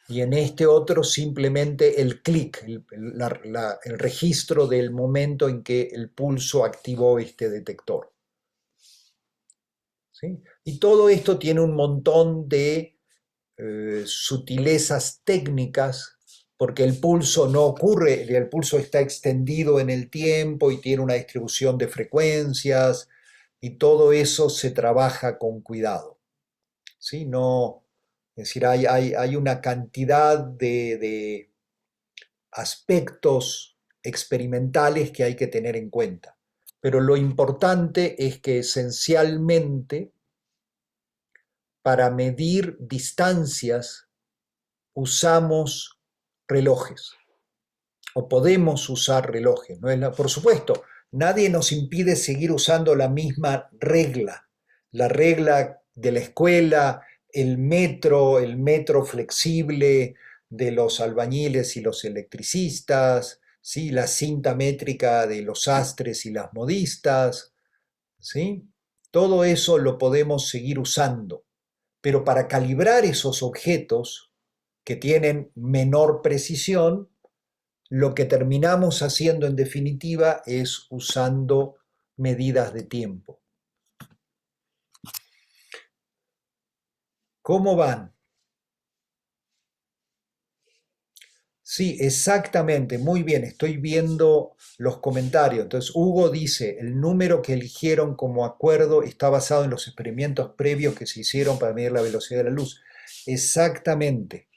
y en este otro simplemente el clic, el registro del momento en que el pulso activó este detector, ¿sí? Y todo esto tiene un montón de sutilezas técnicas porque el pulso no ocurre, el pulso está extendido en el tiempo y tiene una distribución de frecuencias y todo eso se trabaja con cuidado, ¿sí? No, es decir, hay una cantidad de aspectos experimentales que hay que tener en cuenta, pero lo importante es que esencialmente para medir distancias usamos relojes, o podemos usar relojes. Por supuesto, nadie nos impide seguir usando la misma regla, la regla de la escuela, el metro flexible de los albañiles y los electricistas, ¿sí? La cinta métrica de los sastres y las modistas, ¿sí? Todo eso lo podemos seguir usando, pero para calibrar esos objetos que tienen menor precisión, lo que terminamos haciendo en definitiva es usando medidas de tiempo. ¿Cómo van? Sí, exactamente, muy bien, estoy viendo los comentarios. Entonces, Hugo dice, el número que eligieron como acuerdo está basado en los experimentos previos que se hicieron para medir la velocidad de la luz. Exactamente.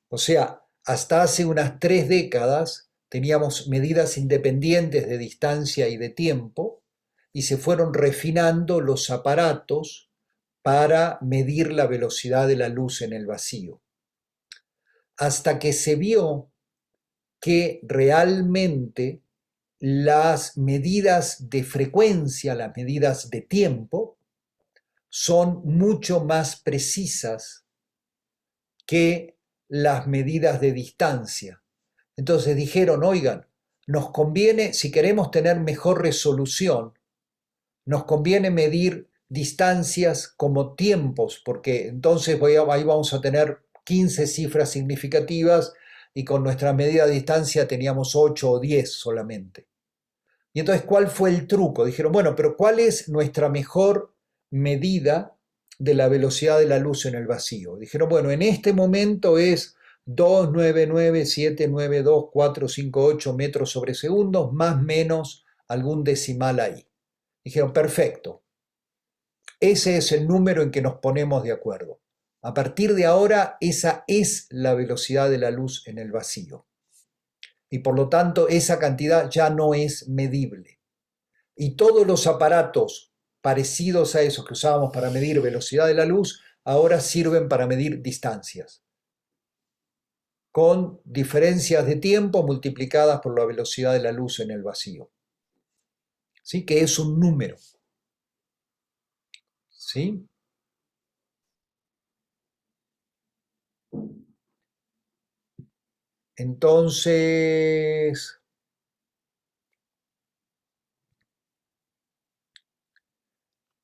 O sea, hasta hace unas 3 décadas teníamos medidas independientes de distancia y de tiempo y se fueron refinando los aparatos para medir la velocidad de la luz en el vacío. Hasta que se vio que realmente las medidas de frecuencia, las medidas de tiempo, son mucho más precisas que las medidas de distancia. Entonces dijeron, oigan, nos conviene, si queremos tener mejor resolución, nos conviene medir distancias como tiempos, porque entonces ahí vamos a tener 15 cifras significativas y con nuestra medida de distancia teníamos 8 o 10 solamente. Y entonces, ¿cuál fue el truco? Dijeron, bueno, pero ¿cuál es nuestra mejor medida de la velocidad de la luz en el vacío? Dijeron, bueno, en este momento es 299,792,458 metros sobre segundos, más o menos algún decimal ahí. Dijeron, perfecto, ese es el número en que nos ponemos de acuerdo. A partir de ahora, esa es la velocidad de la luz en el vacío. Y por lo tanto, esa cantidad ya no es medible. Y todos los aparatos parecidos a esos que usábamos para medir velocidad de la luz, ahora sirven para medir distancias, con diferencias de tiempo multiplicadas por la velocidad de la luz en el vacío. ¿Sí? Que es un número. ¿Sí? Entonces,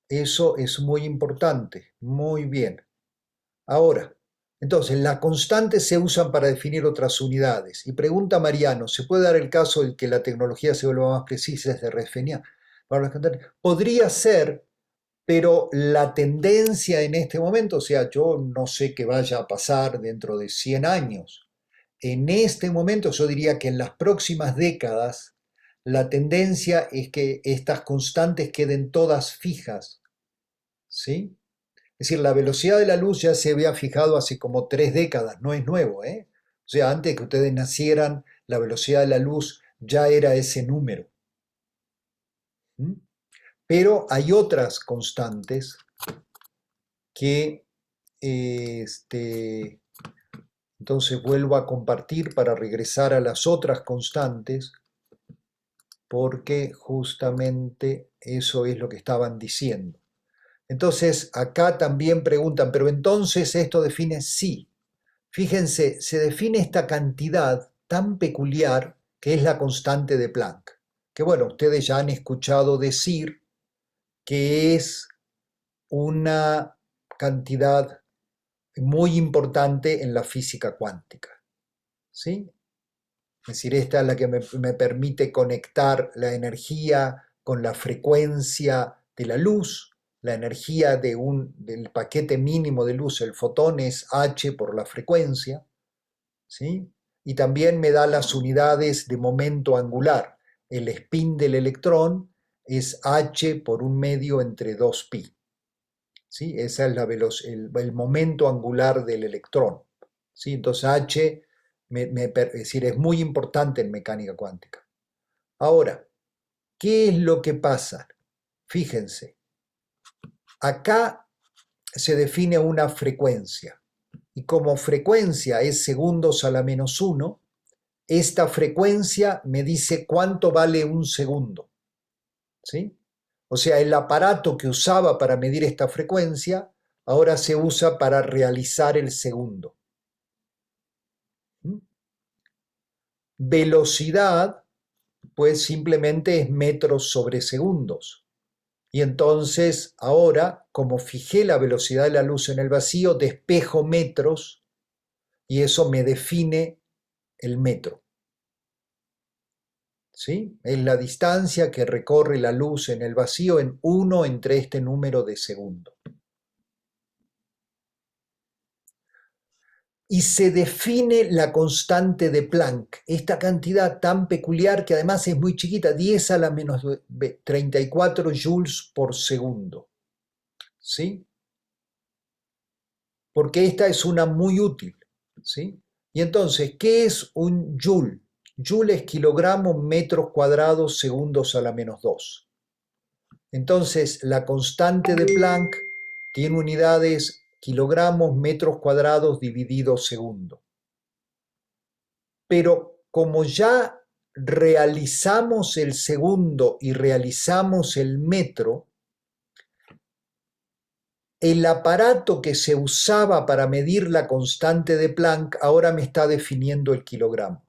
eso es muy importante. Muy bien. Ahora, entonces, las constantes se usan para definir otras unidades. Y pregunta Mariano, ¿se puede dar el caso de que la tecnología se vuelva más precisa desde RFNA? Para las constantes? Podría ser, pero la tendencia en este momento, o sea, yo no sé qué vaya a pasar dentro de 100 años. En este momento, yo diría que en las próximas décadas, la tendencia es que estas constantes queden todas fijas, ¿sí? Es decir, la velocidad de la luz ya se había fijado hace como 3 décadas, no es nuevo, ¿eh? O sea, antes de que ustedes nacieran, la velocidad de la luz ya era ese número. ¿Mm? Pero hay otras constantes que, entonces vuelvo a compartir para regresar a las otras constantes, porque justamente eso es lo que estaban diciendo. Entonces, acá también preguntan, pero entonces esto define sí. Fíjense, se define esta cantidad tan peculiar que es la constante de Planck. Que bueno, ustedes ya han escuchado decir que es una cantidad muy importante en la física cuántica. ¿Sí? Es decir, esta es la que me permite conectar la energía con la frecuencia de la luz. La energía del paquete mínimo de luz, el fotón, es h por la frecuencia, ¿sí? Y también me da las unidades de momento angular. El spin del electrón es h por 1/2 entre 2pi. ¿Sí? Ese es el momento angular del electrón. ¿Sí? Entonces h, es decir, es muy importante en mecánica cuántica. Ahora, ¿qué es lo que pasa? Fíjense. Acá se define una frecuencia. Y como frecuencia es segundos a la -1, esta frecuencia me dice cuánto vale un segundo. ¿Sí? O sea, el aparato que usaba para medir esta frecuencia ahora se usa para realizar el segundo. ¿Mm? Velocidad, pues simplemente es metros sobre segundos. Y entonces ahora, como fijé la velocidad de la luz en el vacío, despejo metros y eso me define el metro. ¿Sí? Es la distancia que recorre la luz en el vacío en 1 entre este número de segundos. Y se define la constante de Planck, esta cantidad tan peculiar que además es muy chiquita, 10 a la -34 joules por segundo. ¿Sí? Porque esta es una muy útil. ¿Sí? Y entonces, ¿qué es un joule? Joule es kilogramos, metros cuadrados, segundos a la -2. Entonces, la constante de Planck tiene unidades kilogramos, metros cuadrados dividido segundo. Pero como ya realizamos el segundo y realizamos el metro, el aparato que se usaba para medir la constante de Planck ahora me está definiendo el kilogramo.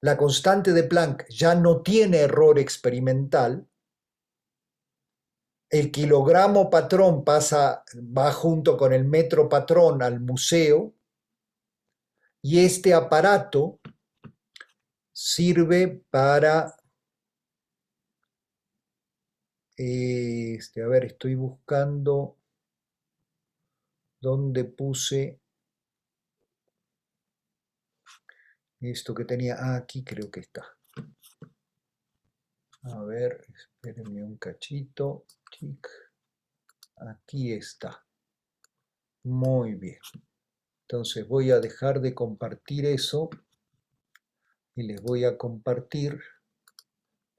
La constante de Planck ya no tiene error experimental. El kilogramo patrón va junto con el metro patrón al museo y este aparato sirve para, a ver, estoy buscando dónde puse esto que tenía, aquí creo que está. A ver, espérenme un cachito. Aquí está. Muy bien. Entonces voy a dejar de compartir eso y les voy a compartir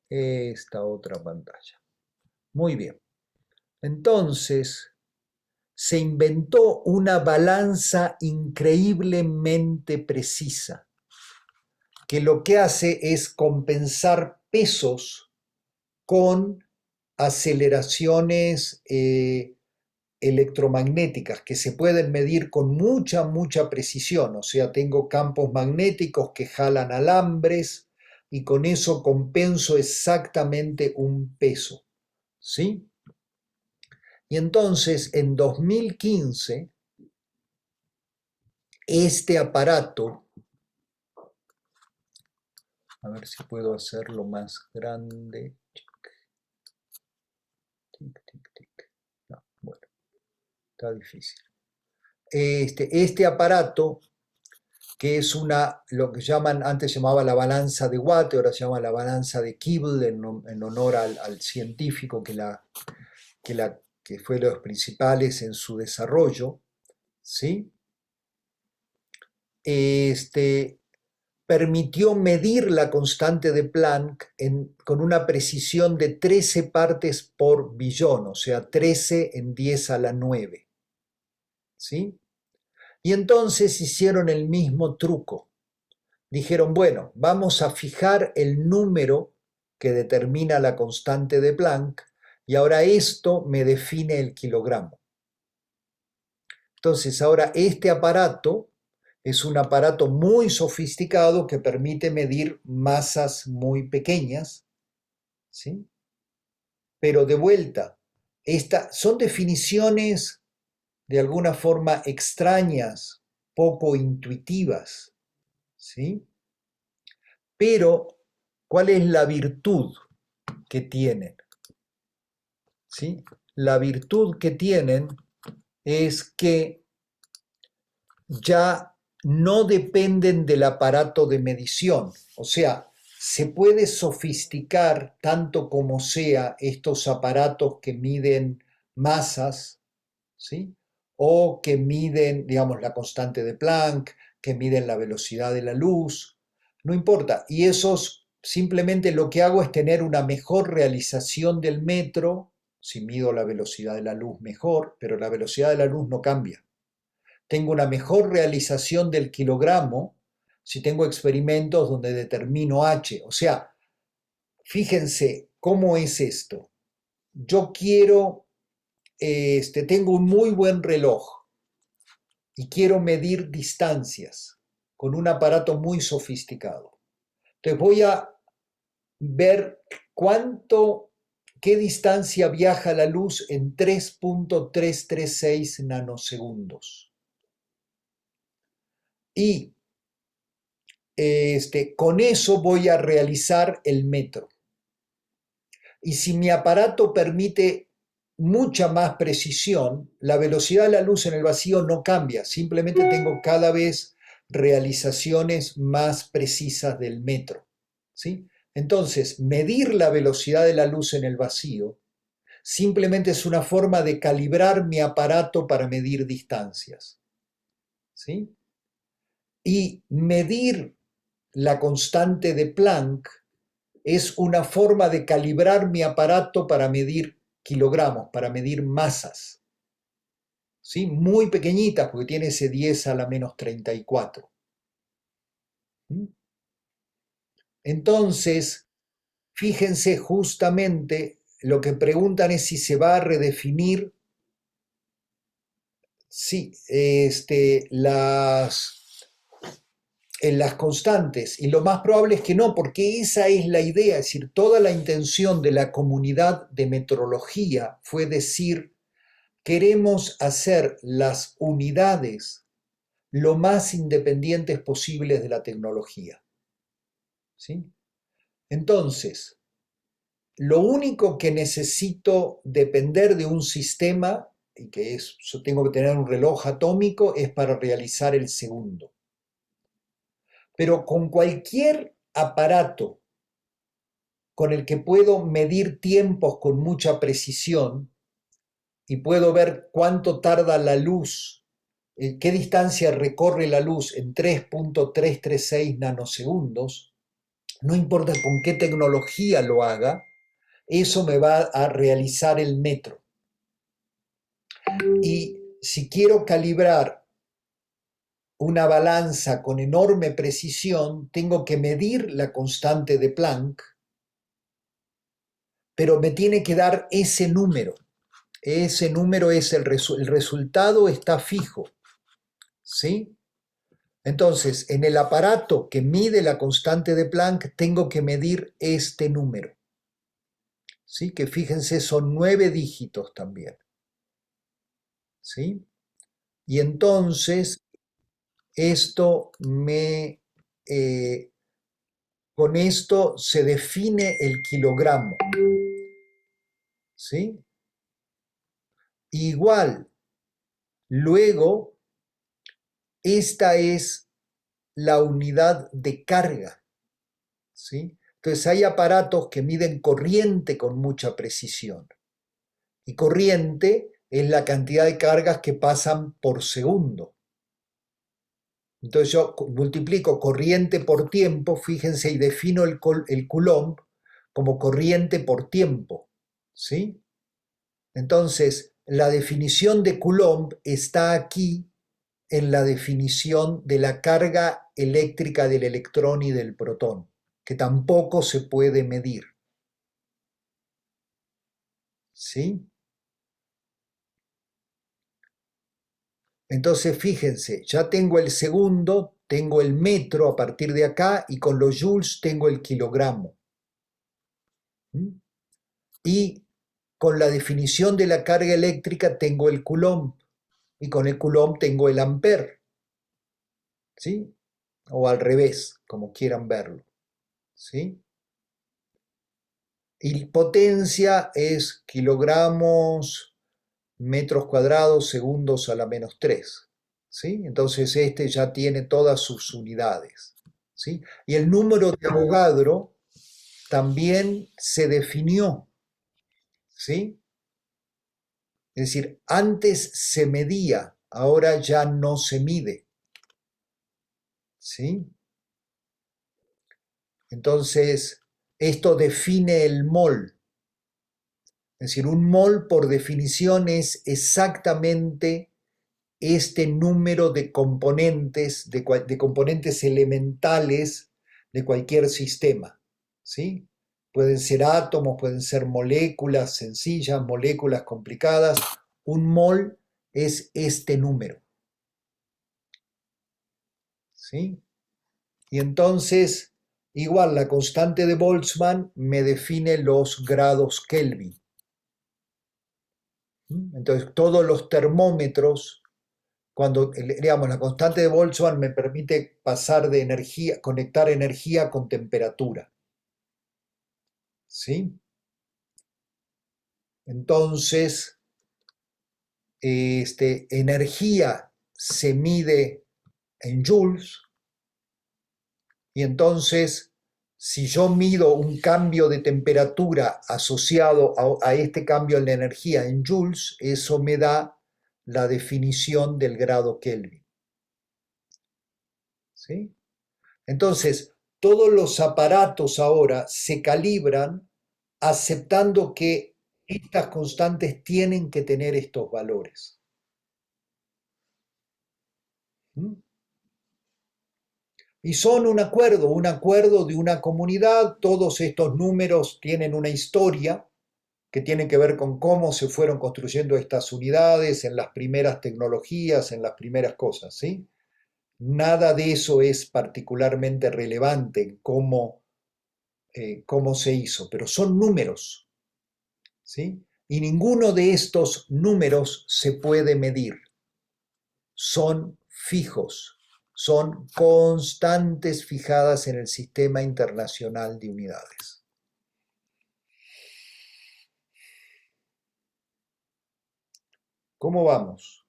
esta otra pantalla. Muy bien. Entonces se inventó una balanza increíblemente precisa que lo que hace es compensar pesos con aceleraciones electromagnéticas que se pueden medir con mucha precisión. O sea, tengo campos magnéticos que jalan alambres y con eso compenso exactamente un peso. ¿Sí? Y entonces, en 2015, este aparato, a ver si puedo hacerlo más grande. No, bueno, está difícil. Este aparato, que es lo que antes llamaba la balanza de Watt, ahora se llama la balanza de Kibble, en honor al científico que fue de los principales en su desarrollo, ¿sí? Permitió medir la constante de Planck con una precisión de 13 partes por billón, o sea, 13 en 10 a la 9. ¿Sí? Y entonces hicieron el mismo truco. Dijeron, bueno, vamos a fijar el número que determina la constante de Planck y ahora esto me define el kilogramo. Entonces ahora este aparato es un aparato muy sofisticado que permite medir masas muy pequeñas, ¿sí? Pero de vuelta, son definiciones de alguna forma extrañas, poco intuitivas, ¿sí? Pero, ¿cuál es la virtud que tienen? ¿Sí? La virtud que tienen es que ya no dependen del aparato de medición. O sea, se puede sofisticar tanto como sea estos aparatos que miden masas, ¿sí? O que miden, digamos, la constante de Planck, que miden la velocidad de la luz, no importa. Y esos simplemente lo que hago es tener una mejor realización del metro, Si mido la velocidad de la luz, mejor, pero la velocidad de la luz no cambia. Tengo una mejor realización del kilogramo si tengo experimentos donde determino h. O sea, fíjense cómo es esto. Yo tengo un muy buen reloj y quiero medir distancias con un aparato muy sofisticado. Entonces voy a ver qué distancia viaja la luz en 3.336 nanosegundos. Y con eso voy a realizar el metro. Y si mi aparato permite mucha más precisión, la velocidad de la luz en el vacío no cambia, simplemente tengo cada vez realizaciones más precisas del metro, ¿sí? Entonces, medir la velocidad de la luz en el vacío simplemente es una forma de calibrar mi aparato para medir distancias, ¿sí? Y medir la constante de Planck es una forma de calibrar mi aparato para medir kilogramos, para medir masas, ¿sí? Muy pequeñitas, porque tiene ese 10 a la menos 34. Entonces, fíjense justamente, lo que preguntan es si se va a redefinir las constantes, y lo más probable es que no, porque esa es la idea, es decir, toda la intención de la comunidad de metrología fue decir, queremos hacer las unidades lo más independientes posibles de la tecnología, ¿sí? Entonces, lo único que necesito depender de un sistema, y que es, yo tengo que tener un reloj atómico, es para realizar el segundo. Pero con cualquier aparato con el que puedo medir tiempos con mucha precisión y puedo ver cuánto tarda la luz, qué distancia recorre la luz en 3.336 nanosegundos, no importa con qué tecnología lo haga, eso me va a realizar el metro. Y si quiero calibrar una balanza con enorme precisión, tengo que medir la constante de Planck, pero me tiene que dar ese número. Ese número es el resultado está fijo, ¿sí? Entonces, en el aparato que mide la constante de Planck, tengo que medir este número, ¿sí? Que fíjense, son 9 dígitos también, ¿sí? Y entonces, esto con esto se define el kilogramo, ¿sí? Igual, luego, esta es la unidad de carga, ¿sí? Entonces hay aparatos que miden corriente con mucha precisión. Y corriente es la cantidad de cargas que pasan por segundo. Entonces yo multiplico corriente por tiempo, fíjense, y defino el Coulomb como corriente por tiempo, ¿sí? Entonces, la definición de Coulomb está aquí en la definición de la carga eléctrica del electrón y del protón, que tampoco se puede medir, ¿sí? Entonces, fíjense, ya tengo el segundo, tengo el metro a partir de acá, y con los joules tengo el kilogramo. Y con la definición de la carga eléctrica tengo el Coulomb, y con el Coulomb tengo el ampere, ¿sí? O al revés, como quieran verlo, ¿sí? Y potencia es kilogramos, metros cuadrados, segundos a la menos 3, ¿sí? Entonces este ya tiene todas sus unidades, ¿sí? Y el número de Avogadro también se definió, ¿sí? Es decir, antes se medía, ahora ya no se mide, ¿sí? Entonces, esto define el mol. Es decir, un mol por definición es exactamente este número de componentes, de componentes elementales de cualquier sistema, ¿sí? Pueden ser átomos, pueden ser moléculas sencillas, moléculas complicadas. Un mol es este número, ¿sí? Y entonces, igual, la constante de Boltzmann me define los grados Kelvin. Entonces, todos los termómetros, cuando, digamos, la constante de Boltzmann me permite pasar de energía, conectar energía con temperatura. ¿Sí? Entonces, energía se mide en joules, y entonces, si yo mido un cambio de temperatura asociado a este cambio en la energía en joules, eso me da la definición del grado Kelvin. ¿Sí? Entonces, todos los aparatos ahora se calibran aceptando que estas constantes tienen que tener estos valores. ¿Mm? Y son un acuerdo de una comunidad. Todos estos números tienen una historia que tiene que ver con cómo se fueron construyendo estas unidades en las primeras tecnologías, en las primeras cosas, ¿sí? Nada de eso es particularmente relevante en cómo se hizo, pero son números, ¿sí? Y ninguno de estos números se puede medir. Son fijos, son constantes fijadas en el Sistema Internacional de Unidades. ¿Cómo vamos?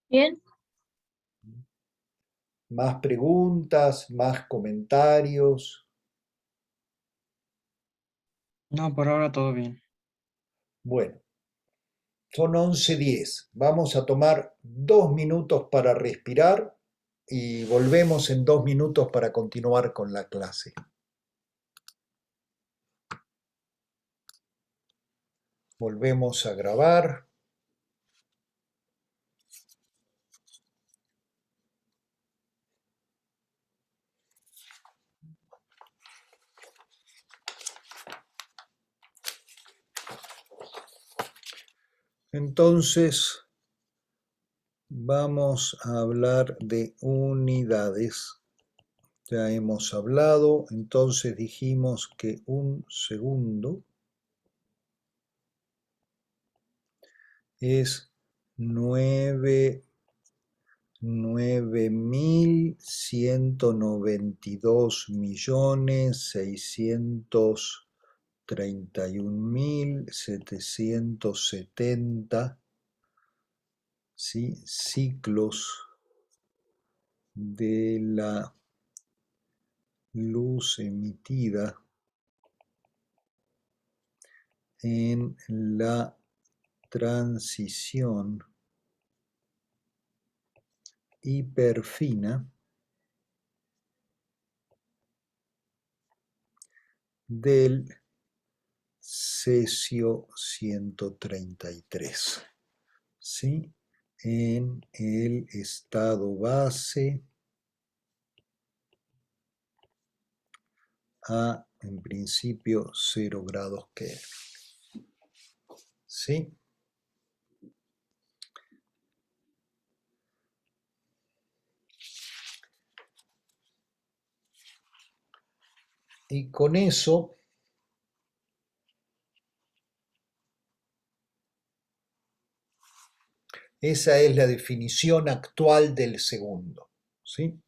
Bien. ¿Más preguntas, más comentarios? No, por ahora todo bien. Bueno, son 11:10. Vamos a tomar 2 minutos para respirar y volvemos en 2 minutos para continuar con la clase. Volvemos a grabar. Entonces, vamos a hablar de unidades. Ya hemos hablado, entonces dijimos que un segundo es 9.992.631.770, ¿sí? Ciclos de la luz emitida en la transición hiperfina del cesio 133, ¿sí? En el estado base a, en principio, 0 grados Kelvin, ¿sí? Y con eso esa es la definición actual del segundo, ¿sí?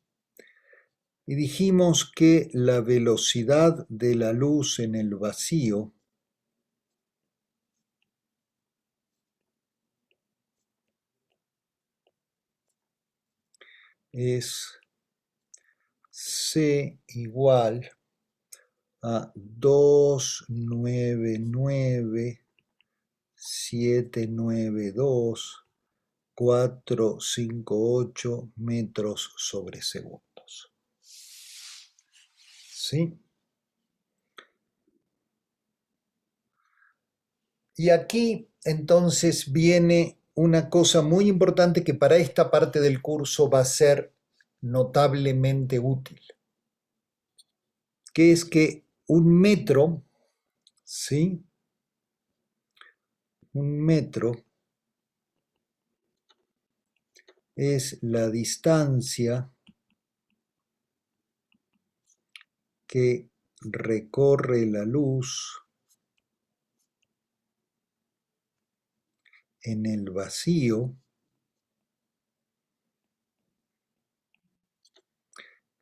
Y dijimos que la velocidad de la luz en el vacío es C igual a 299.792.458 metros sobre segundos. ¿Sí? Y aquí entonces viene una cosa muy importante que para esta parte del curso va a ser notablemente útil, que es que un metro, ¿sí? Un metro es la distancia que recorre la luz en el vacío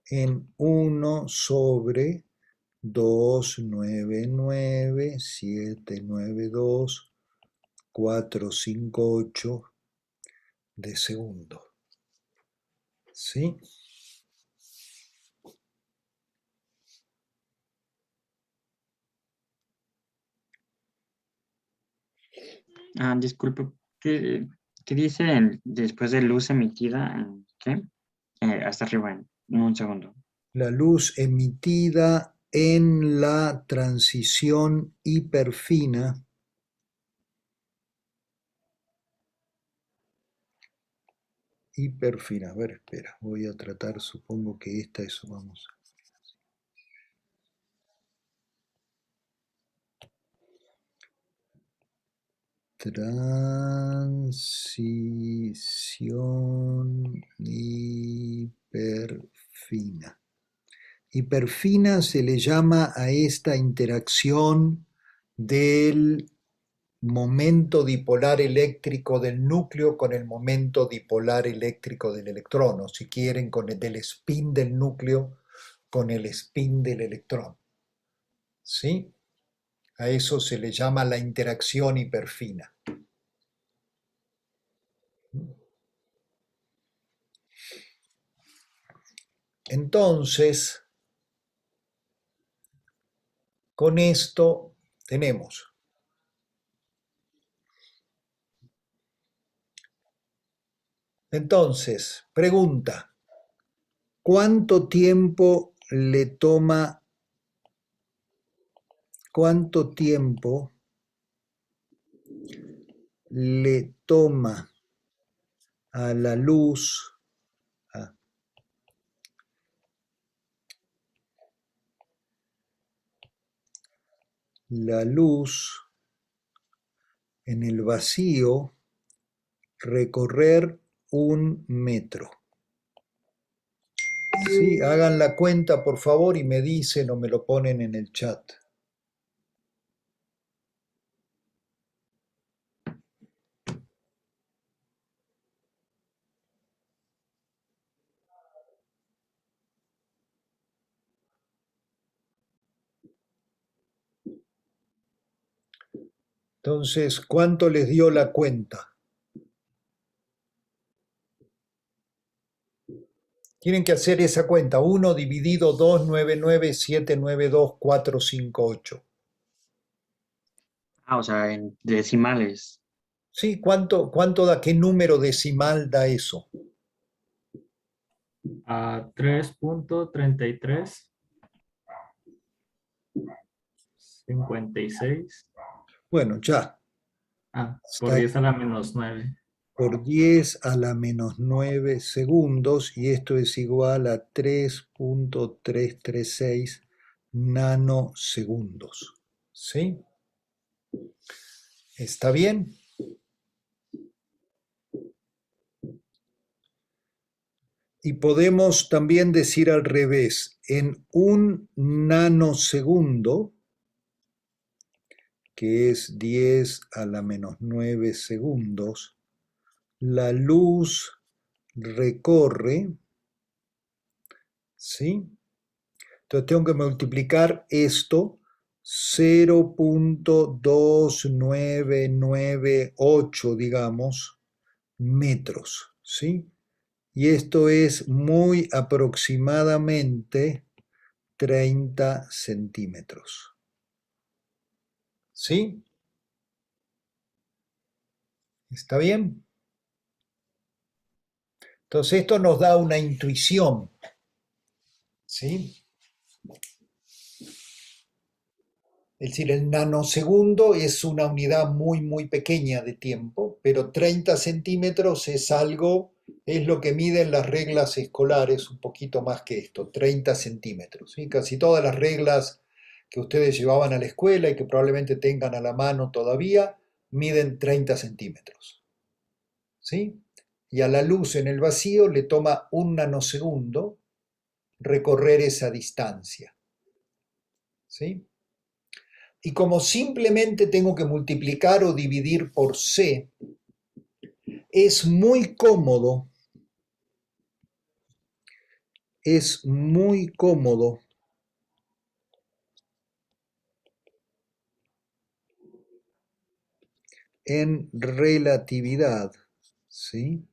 en 1/99792,458 de segundo. ¿Sí? Disculpe, ¿qué dice después de luz emitida? ¿Qué? Hasta arriba, en un segundo. La luz emitida en la transición hiperfina a ver, espera, voy a tratar, supongo que esta es, vamos. Transición hiperfina. Hiperfina se le llama a esta interacción del momento dipolar eléctrico del núcleo con el momento dipolar eléctrico del electrón, o si quieren, con el del spin del núcleo con el spin del electrón. ¿Sí? A eso se le llama la interacción hiperfina. Entonces, con esto tenemos entonces, pregunta, ¿cuánto tiempo le toma a la luz en el vacío recorrer un metro? Sí, hagan la cuenta por favor y me dicen o me lo ponen en el chat. Entonces, ¿cuánto les dio la cuenta? Tienen que hacer esa cuenta. 1 dividido 299,792,458. O sea, en decimales. Sí, ¿cuánto da? ¿Qué número decimal da eso? A 3.33 56. Bueno, ya. Por Está 10 a la menos 9. por 10 a la menos 9 segundos y esto es igual a 3.336 nanosegundos. ¿Sí? ¿Está bien? Y podemos también decir al revés, en un nanosegundo, que es 10 a la menos 9 segundos, la luz recorre, ¿sí? Entonces tengo que multiplicar esto 0.2998, digamos, metros, ¿sí? Y esto es muy aproximadamente 30 centímetros. ¿Sí? ¿Está bien? Entonces esto nos da una intuición. ¿Sí? Es decir, el nanosegundo es una unidad muy pequeña de tiempo, pero 30 centímetros es lo que miden las reglas escolares, un poquito más que esto, 30 centímetros. ¿Sí? Casi todas las reglas que ustedes llevaban a la escuela y que probablemente tengan a la mano todavía, miden 30 centímetros. ¿Sí? Y a la luz en el vacío le toma un nanosegundo recorrer esa distancia. ¿Sí? Y como simplemente tengo que multiplicar o dividir por c, es muy cómodo en relatividad, ¿sí?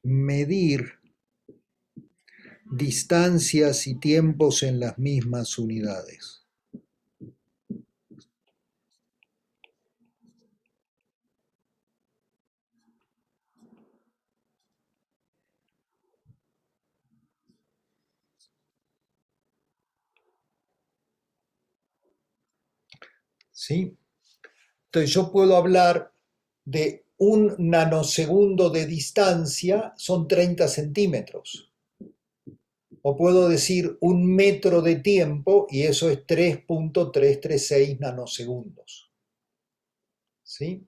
Medir distancias y tiempos en las mismas unidades. ¿Sí? Entonces yo puedo hablar de un nanosegundo de distancia, son 30 centímetros. O puedo decir un metro de tiempo y eso es 3.336 nanosegundos. ¿Sí?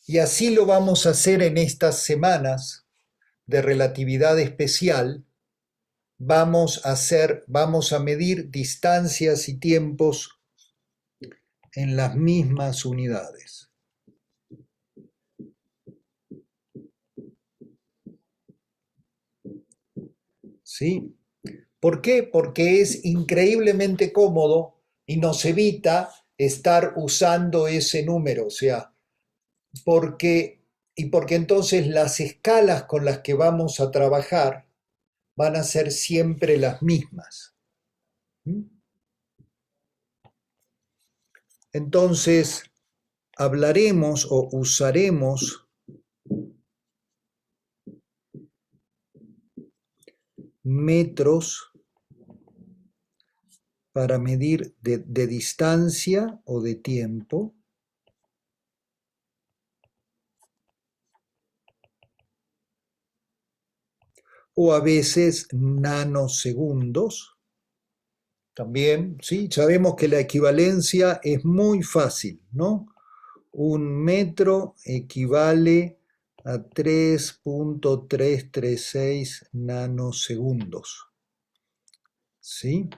Y así lo vamos a hacer en estas semanas de relatividad especial. Vamos a medir distancias y tiempos en las mismas unidades. ¿Sí? ¿Por qué? Porque es increíblemente cómodo y nos evita estar usando ese número, o sea, porque entonces las escalas con las que vamos a trabajar van a ser siempre las mismas. ¿Mm? Entonces, hablaremos o usaremos metros para medir de distancia o de tiempo. O a veces nanosegundos. También, ¿sí? Sabemos que la equivalencia es muy fácil, ¿no? Un metro equivale a 3.336 nanosegundos. ¿Sí?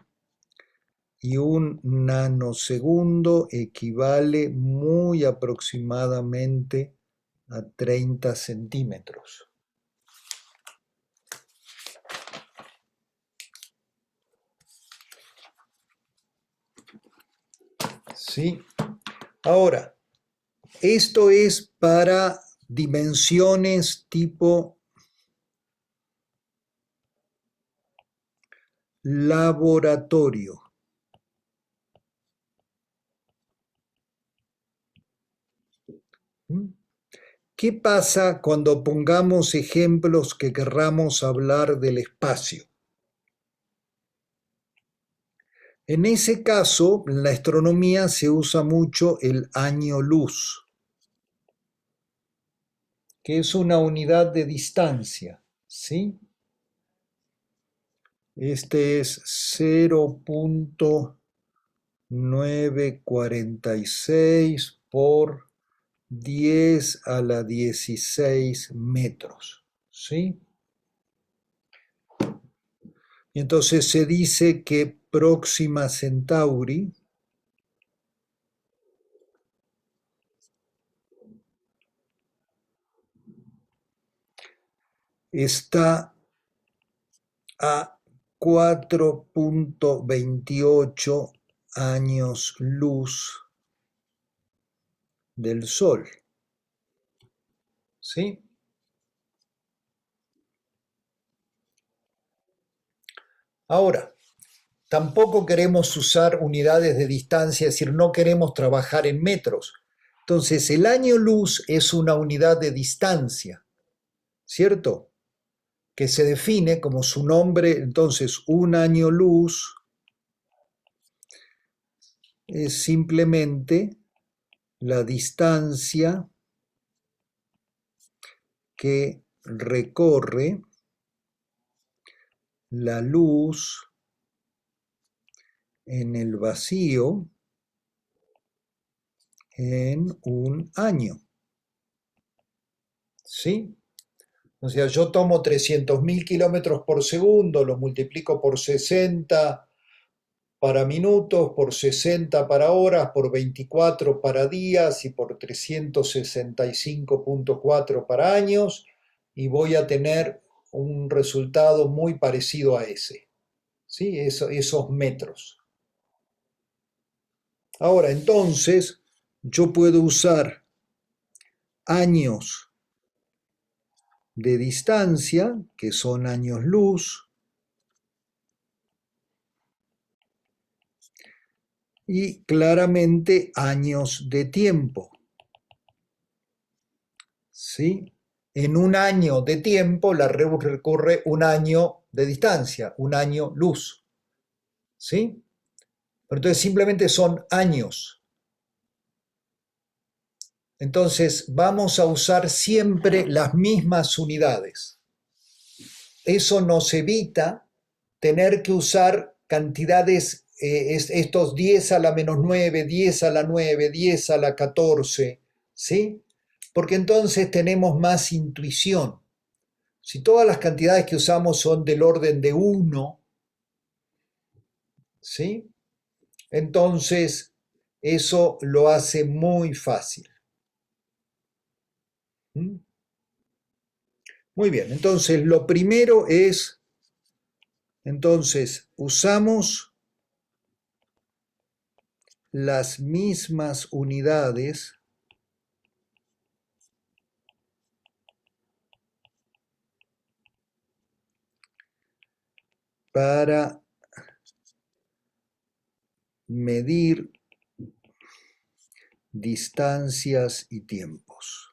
Y un nanosegundo equivale muy aproximadamente a 30 centímetros. ¿Sí? Ahora, esto es para dimensiones tipo laboratorio. ¿Qué pasa cuando pongamos ejemplos que querramos hablar del espacio? En ese caso, en la astronomía se usa mucho el año luz, que es una unidad de distancia, ¿sí? Este es 0.946 por 10 a la 16 metros, ¿sí? Y entonces se dice que Próxima Centauri está a 4.28 años luz del Sol. ¿Sí? Ahora, tampoco queremos usar unidades de distancia, es decir, no queremos trabajar en metros. Entonces, el año luz es una unidad de distancia, ¿cierto? que se define como su nombre, entonces un año luz es simplemente la distancia que recorre la luz en el vacío en un año. ¿Sí? O sea, yo tomo 300.000 kilómetros por segundo, lo multiplico por 60 para minutos, por 60 para horas, por 24 para días y por 365.4 para años, y voy a tener un resultado muy parecido a ese, ¿sí? Esos metros. Ahora, entonces, yo puedo usar años de distancia, que son años luz, y claramente años de tiempo. ¿Sí? En un año de tiempo, la red recorre un año de distancia, un año luz. ¿Sí? Pero entonces simplemente son años. Entonces vamos a usar siempre las mismas unidades. Eso nos evita tener que usar cantidades, estos 10 a la menos 9, 10 a la 9, 10 a la 14, ¿sí? Porque entonces tenemos más intuición. Si todas las cantidades que usamos son del orden de 1, ¿sí? Entonces eso lo hace muy fácil. ¿Mm? Muy bien, entonces lo primero es, entonces usamos las mismas unidades para medir distancias y tiempos.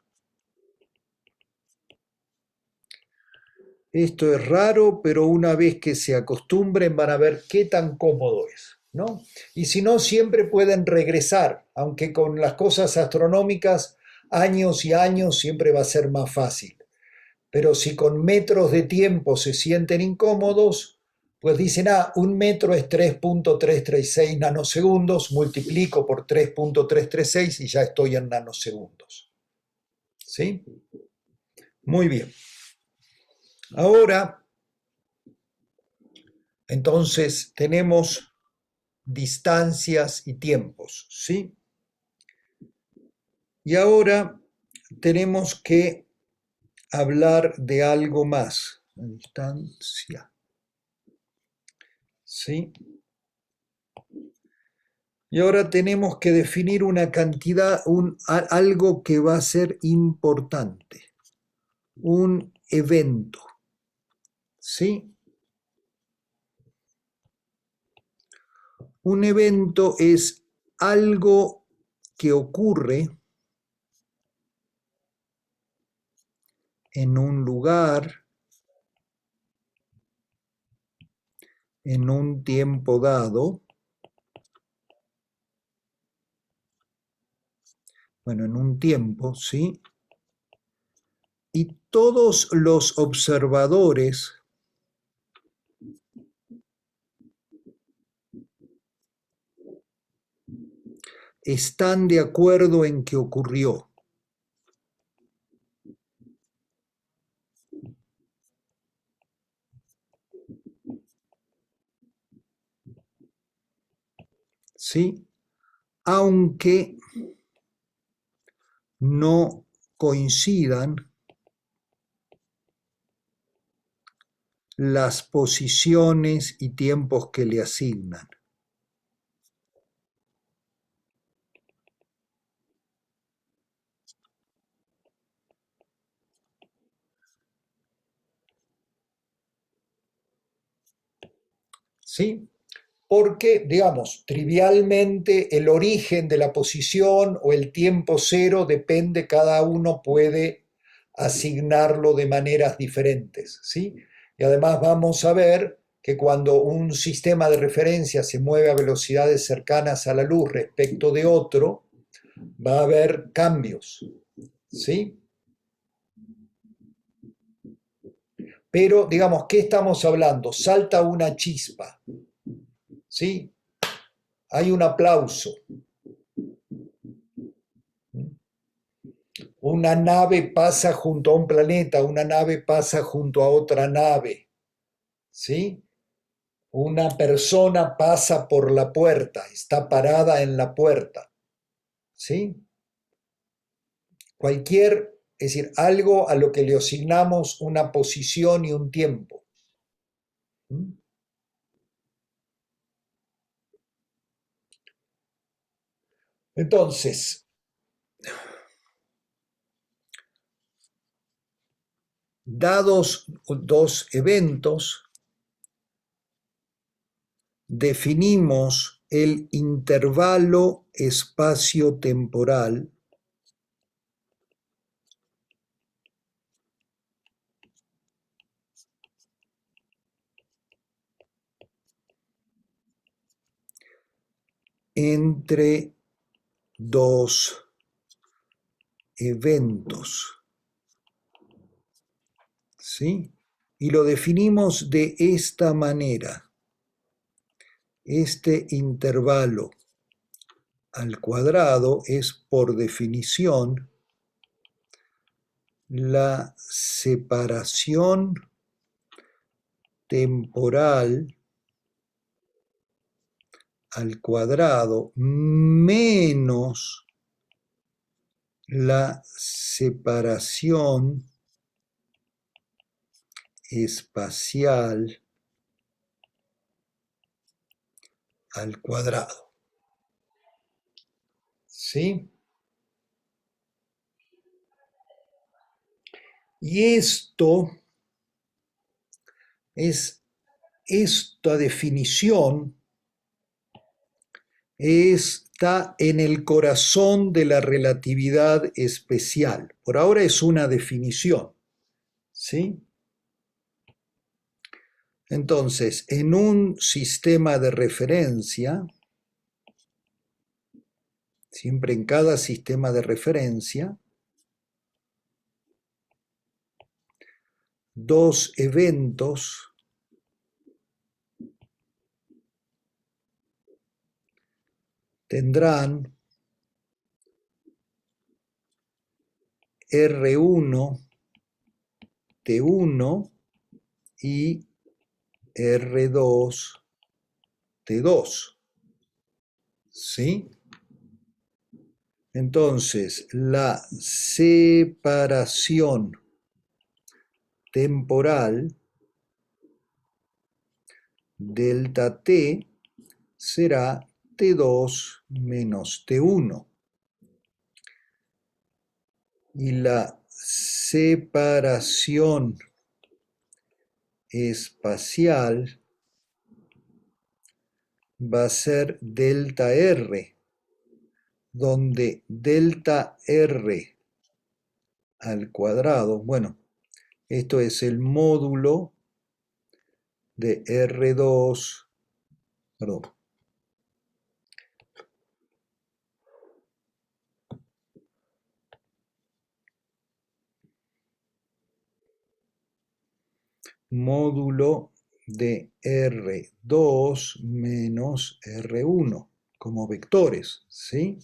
Esto es raro, pero una vez que se acostumbren van a ver qué tan cómodo es, ¿no? Y si no, siempre pueden regresar, aunque con las cosas astronómicas, años y años siempre va a ser más fácil. Pero si con metros de tiempo se sienten incómodos, pues dicen, un metro es 3.336 nanosegundos, multiplico por 3.336 y ya estoy en nanosegundos. ¿Sí? Muy bien. Ahora, entonces, tenemos distancias y tiempos, ¿sí? Y ahora tenemos que hablar de algo más. Distancia. ¿Sí? Y ahora tenemos que definir una cantidad, algo que va a ser importante, un evento. ¿Sí? Un evento es algo que ocurre en un lugar, en un tiempo dado, bueno, en un tiempo, ¿sí? Y todos los observadores están de acuerdo en que ocurrió. ¿Sí? Aunque no coincidan las posiciones y tiempos que le asignan. ¿Sí? Porque, digamos, trivialmente el origen de la posición o el tiempo cero depende, cada uno puede asignarlo de maneras diferentes, ¿sí? Y además vamos a ver que cuando un sistema de referencia se mueve a velocidades cercanas a la luz respecto de otro, va a haber cambios, ¿sí? Pero, digamos, ¿qué estamos hablando? Salta una chispa, ¿sí? Hay un aplauso. Una nave pasa junto a un planeta, una nave pasa junto a otra nave, ¿sí? Una persona pasa por la puerta, está parada en la puerta, ¿sí? Es decir, algo a lo que le asignamos una posición y un tiempo. ¿Mm? Entonces, dados dos eventos, definimos el intervalo espacio-temporal entre dos eventos, ¿sí? Y lo definimos de esta manera. Este intervalo al cuadrado es, por definición, la separación temporal al cuadrado menos la separación espacial al cuadrado. ¿Sí? Y esta definición está en el corazón de la relatividad especial. Por ahora es una definición, ¿sí? Entonces, en un sistema de referencia, siempre en cada sistema de referencia, dos eventos tendrán R1, T1 y R2, T2. ¿Sí? Entonces, la separación temporal delta T será T2 menos T1. Y la separación espacial va a ser delta R, donde delta R al cuadrado, bueno, esto es el módulo de R2, perdón, módulo de R2 menos R1 como vectores, ¿sí?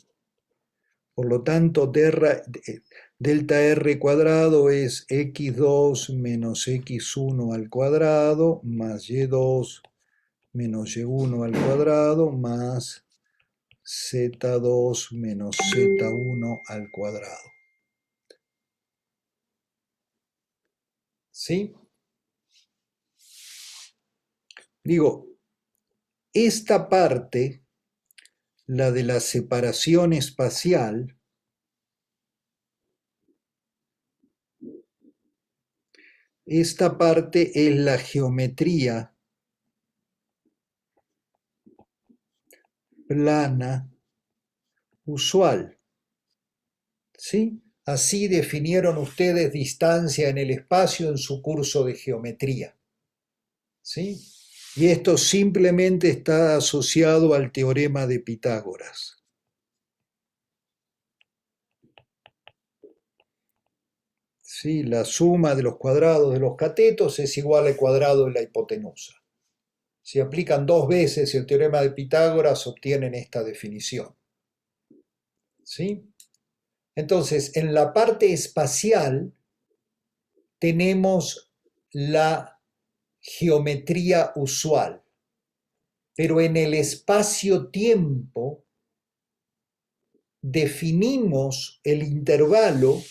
Por lo tanto, delta R cuadrado es x2 menos x1 al cuadrado más y2 menos y1 al cuadrado más z2 menos z1 al cuadrado. ¿Sí? Digo, esta parte, la de la separación espacial, esta parte es la geometría plana usual. ¿Sí? Así definieron ustedes distancia en el espacio en su curso de geometría. ¿sí? Y esto simplemente está asociado al teorema de Pitágoras. ¿Sí? La suma de los cuadrados de los catetos es igual al cuadrado de la hipotenusa. Si aplican dos veces el teorema de Pitágoras, obtienen esta definición. ¿Sí? Entonces, en la parte espacial tenemos la geometría usual, pero en el espacio-tiempo definimos el intervalo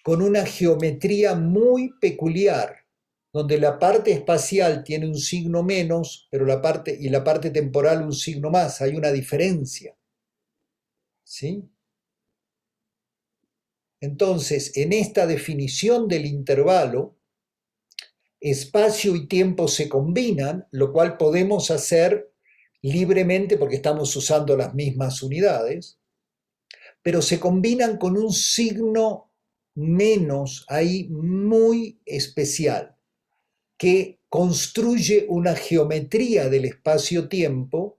con una geometría muy peculiar, donde la parte espacial tiene un signo menos, pero la parte temporal un signo más. Hay una diferencia. ¿Sí? Entonces, en esta definición del intervalo, espacio y tiempo se combinan, lo cual podemos hacer libremente porque estamos usando las mismas unidades, pero se combinan con un signo menos ahí muy especial, que construye una geometría del espacio-tiempo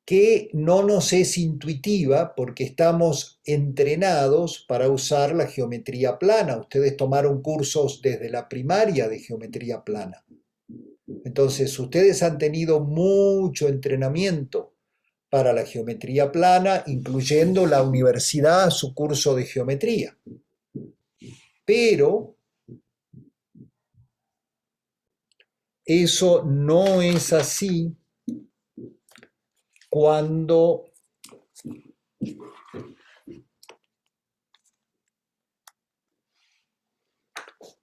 que no nos es intuitiva porque estamos entrenados para usar la geometría plana. Ustedes tomaron cursos desde la primaria de geometría plana. Entonces, ustedes han tenido mucho entrenamiento para la geometría plana, incluyendo la universidad, su curso de geometría. Pero eso no es así cuando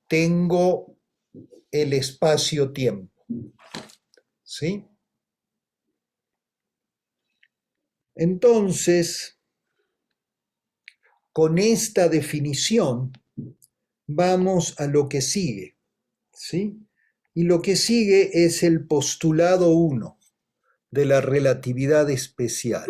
tengo el espacio-tiempo. ¿Sí? Entonces, con esta definición vamos a lo que sigue. ¿Sí? Y lo que sigue es el postulado 1 de la relatividad especial.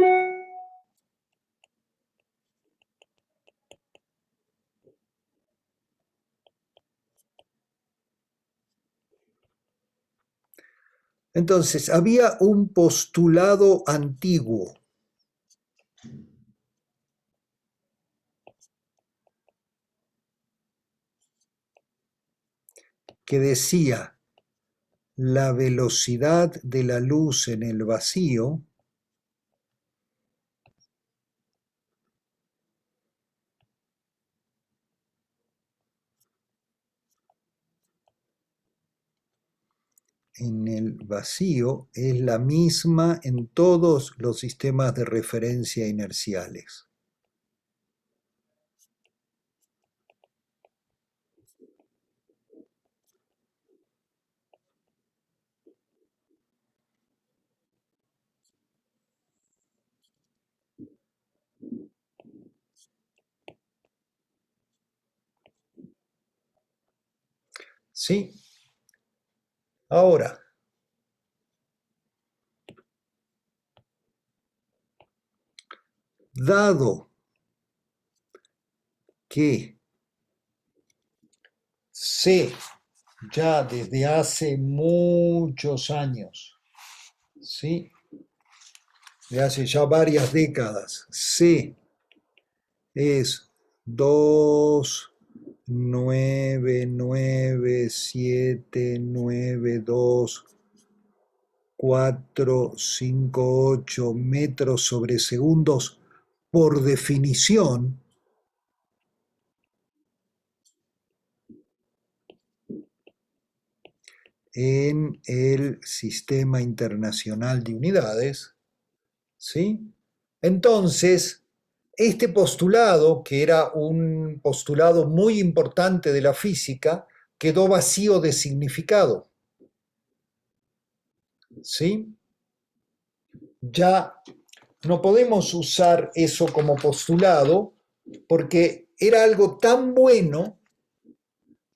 Entonces, había un postulado antiguo que decía: la velocidad de la luz en el vacío es la misma en todos los sistemas de referencia inerciales. ¿Sí? Ahora, dado que sé ya desde hace muchos años, ¿sí? De hace ya varias décadas, sé es 2,99792,458 metros sobre segundos por definición. En el Sistema Internacional de Unidades, ¿sí? Entonces, este postulado, que era un postulado muy importante de la física, quedó vacío de significado, ¿sí? Ya no podemos usar eso como postulado porque era algo tan bueno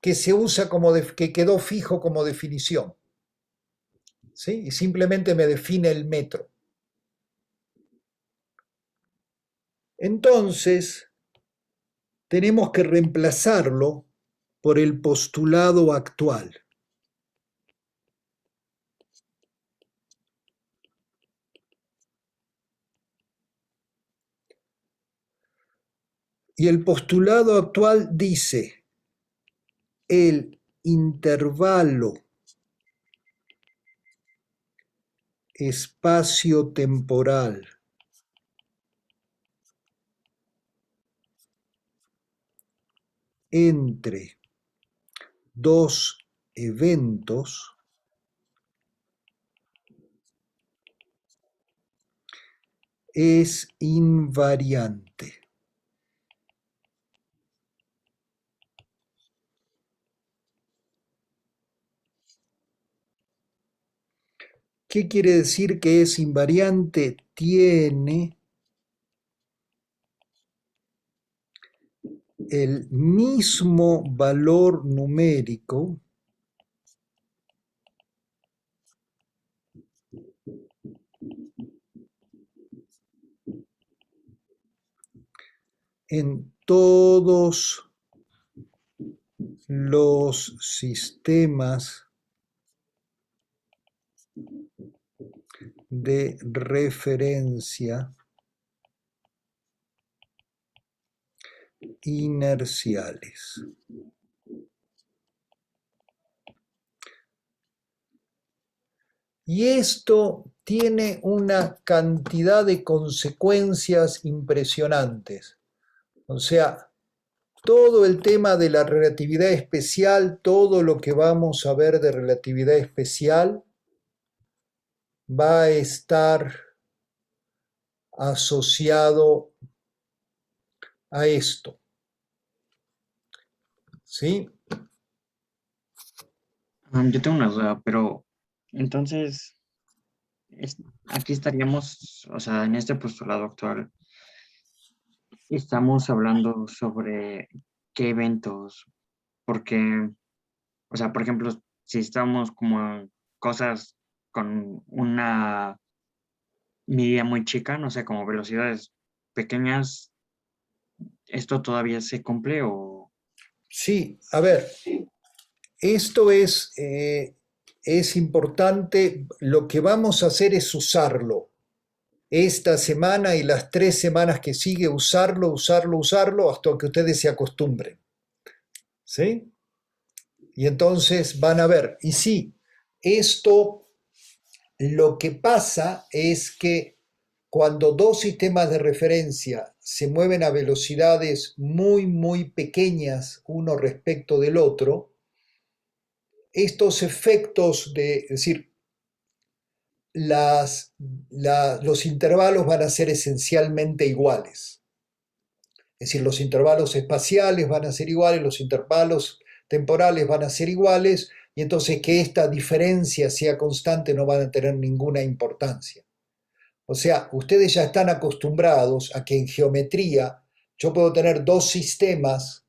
que se usa que quedó fijo como definición, ¿sí? Y simplemente me define el metro. Entonces, tenemos que reemplazarlo por el postulado actual. Y el postulado actual dice: el intervalo espacio-temporal entre dos eventos es invariante. ¿Qué quiere decir que es invariante? Tiene el mismo valor numérico en todos los sistemas de referencia inerciales. Y esto tiene una cantidad de consecuencias impresionantes. O sea, todo el tema de la relatividad especial, todo lo que vamos a ver de relatividad especial, va a estar asociado a esto. ¿Sí? Yo tengo una duda, pero entonces aquí estaríamos, o sea, en este postulado actual, estamos hablando sobre qué eventos, porque, o sea, por ejemplo, si estamos como en cosas con una medida muy chica, no sé, como velocidades pequeñas, ¿esto todavía se cumple o...? Sí, a ver, esto es importante. Lo que vamos a hacer es usarlo. Esta semana y las 3 semanas que sigue, usarlo, usarlo, usarlo, hasta que ustedes se acostumbren. ¿Sí? Y entonces van a ver. Y sí, esto lo que pasa es que cuando dos sistemas de referencia se mueven a velocidades muy, muy pequeñas uno respecto del otro, estos efectos es decir, los intervalos van a ser esencialmente iguales. Es decir, los intervalos espaciales van a ser iguales, los intervalos temporales van a ser iguales, y entonces que esta diferencia sea constante no van a tener ninguna importancia. O sea, ustedes ya están acostumbrados a que en geometría yo puedo tener dos sistemas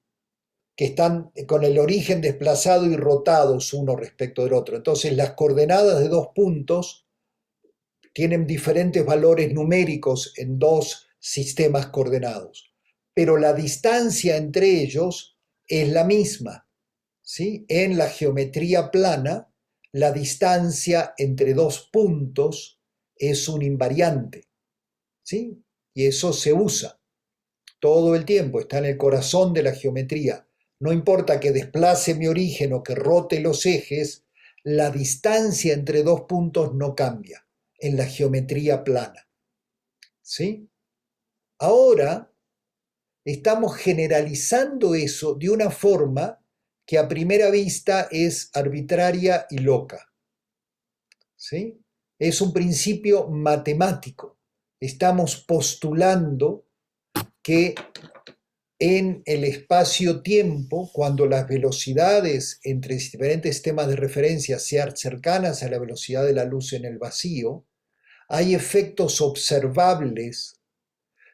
que están con el origen desplazado y rotados uno respecto del otro. Entonces las coordenadas de dos puntos tienen diferentes valores numéricos en dos sistemas coordenados, pero la distancia entre ellos es la misma. ¿Sí? En la geometría plana, la distancia entre dos puntos es un invariante. ¿Sí? Y eso se usa todo el tiempo, está en el corazón de la geometría. No importa que desplace mi origen o que rote los ejes, la distancia entre dos puntos no cambia en la geometría plana. ¿Sí? Ahora estamos generalizando eso de una forma que a primera vista es arbitraria y loca. ¿Sí? Es un principio matemático. Estamos postulando que en el espacio-tiempo, cuando las velocidades entre diferentes sistemas de referencia sean cercanas a la velocidad de la luz en el vacío, hay efectos observables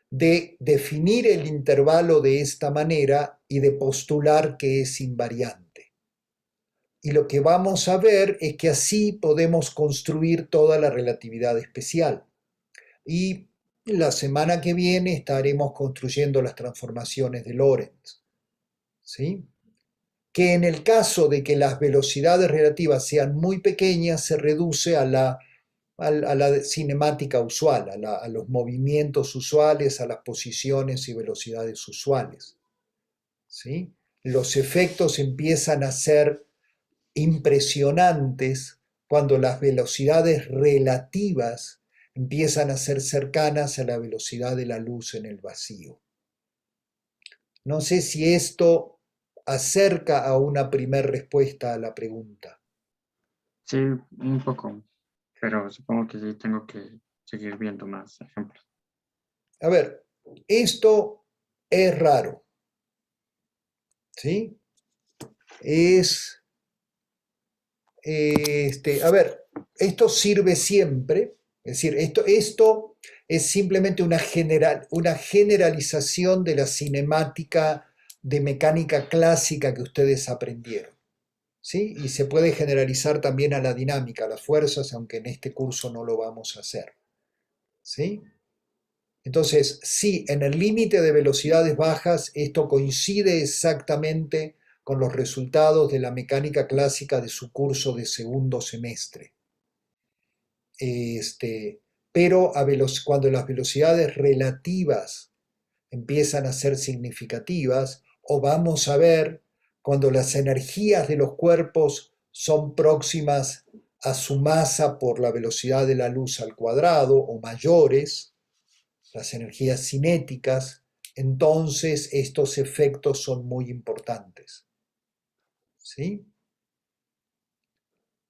de definir el intervalo de esta manera y de postular que es invariante. Y lo que vamos a ver es que así podemos construir toda la relatividad especial. Y la semana que viene estaremos construyendo las transformaciones de Lorentz. ¿Sí? Que en el caso de que las velocidades relativas sean muy pequeñas, se reduce a la a la cinemática usual, a los movimientos usuales, a las posiciones y velocidades usuales. ¿Sí? Los efectos empiezan a ser impresionantes cuando las velocidades relativas empiezan a ser cercanas a la velocidad de la luz en el vacío. No sé si esto acerca a una primera respuesta a la pregunta. Sí, un poco, pero supongo que sí tengo que seguir viendo más ejemplos. A ver, esto es raro, ¿sí? A ver, esto sirve siempre, es decir, esto es simplemente una generalización de la cinemática de mecánica clásica que ustedes aprendieron, ¿sí? Y se puede generalizar también a la dinámica, a las fuerzas, aunque en este curso no lo vamos a hacer, ¿sí? Entonces, sí, en el límite de velocidades bajas, esto coincide exactamente con los resultados de la mecánica clásica de su curso de segundo semestre. Pero cuando las velocidades relativas empiezan a ser significativas, o vamos a ver cuando las energías de los cuerpos son próximas a su masa por la velocidad de la luz al cuadrado o mayores, las energías cinéticas, entonces estos efectos son muy importantes. ¿Sí?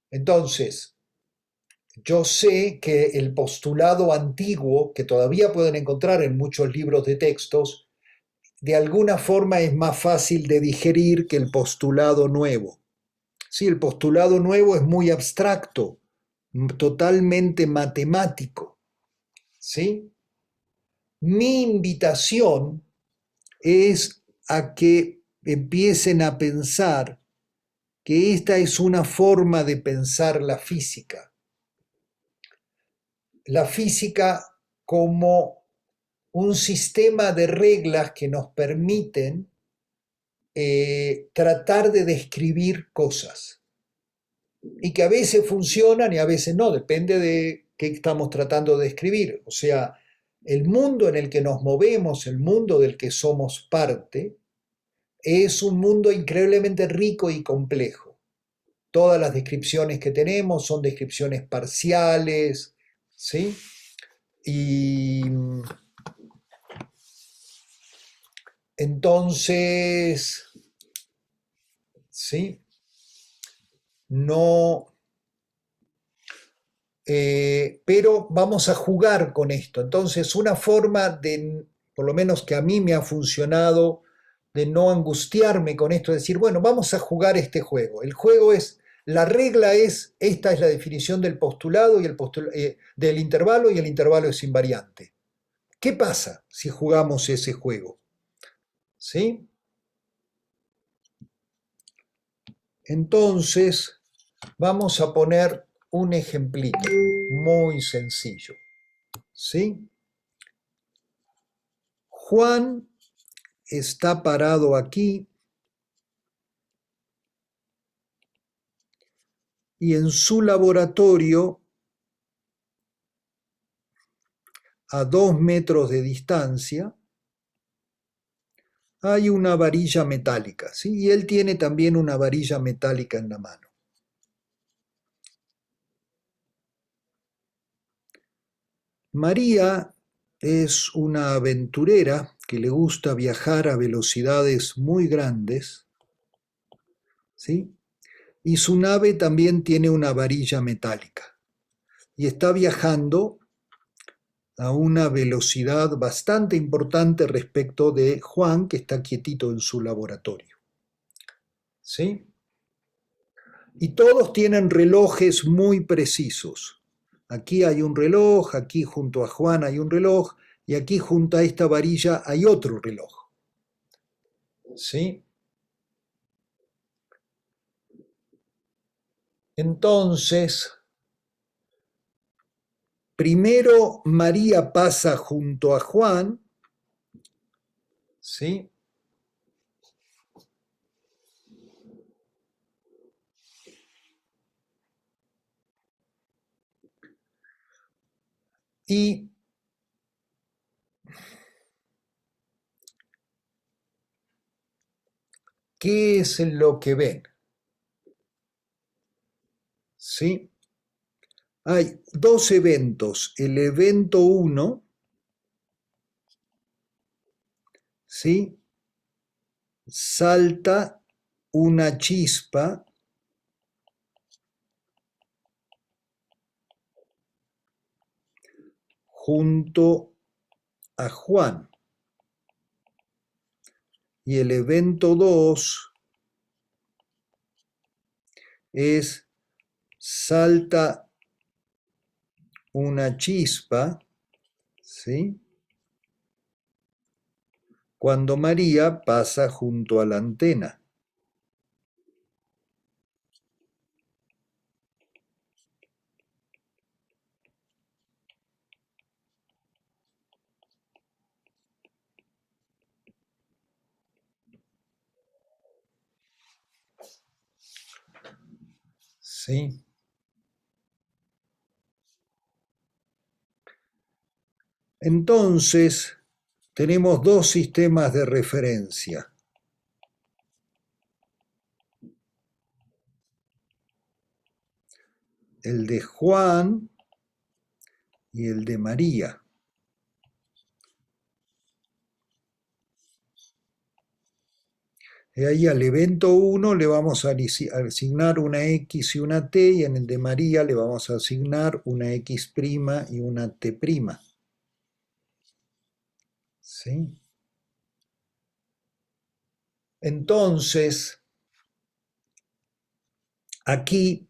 Entonces, yo sé que el postulado antiguo, que todavía pueden encontrar en muchos libros de textos, de alguna forma es más fácil de digerir que el postulado nuevo. Sí, el postulado nuevo es muy abstracto, totalmente matemático. ¿Sí? Mi invitación es a que empiecen a pensar que esta es una forma de pensar la física. La física como un sistema de reglas que nos permiten tratar de describir cosas y que a veces funcionan y a veces no, depende de qué estamos tratando de describir. O sea, el mundo en el que nos movemos, el mundo del que somos parte, es un mundo increíblemente rico y complejo. Todas las descripciones que tenemos son descripciones parciales, ¿sí? Y entonces, ¿sí? No, pero vamos a jugar con esto. Entonces, una forma de, por lo menos que a mí me ha funcionado, de no angustiarme con esto, es decir, bueno, vamos a jugar este juego. El juego es, la regla es, esta es la definición del postulado y del intervalo y el intervalo es invariante. ¿Qué pasa si jugamos ese juego? ¿Sí? Entonces, vamos a poner un ejemplito muy sencillo. ¿Sí? Juan está parado aquí y en su laboratorio, a 2 metros de distancia, hay una varilla metálica, ¿sí? Y él tiene también una varilla metálica en la mano. María es una aventurera que le gusta viajar a velocidades muy grandes, ¿sí? Y su nave también tiene una varilla metálica y está viajando a una velocidad bastante importante respecto de Juan, que está quietito en su laboratorio. ¿Sí? Y todos tienen relojes muy precisos. Aquí hay un reloj, aquí junto a Juan hay un reloj, y aquí junto a esta varilla hay otro reloj. ¿Sí? Entonces, primero María pasa junto a Juan, ¿sí? Y ¿qué es lo que ven? ¿Sí? Hay dos eventos. El evento 1, ¿sí? Salta una chispa junto a Juan. Y el evento 2 es salta una chispa, ¿sí? Cuando María pasa junto a la antena. ¿Sí? Entonces, tenemos dos sistemas de referencia. El de Juan y el de María. Y ahí al evento 1 le vamos a asignar una X y una T, y en el de María le vamos a asignar una X' y una T'. ¿Sí? Entonces, aquí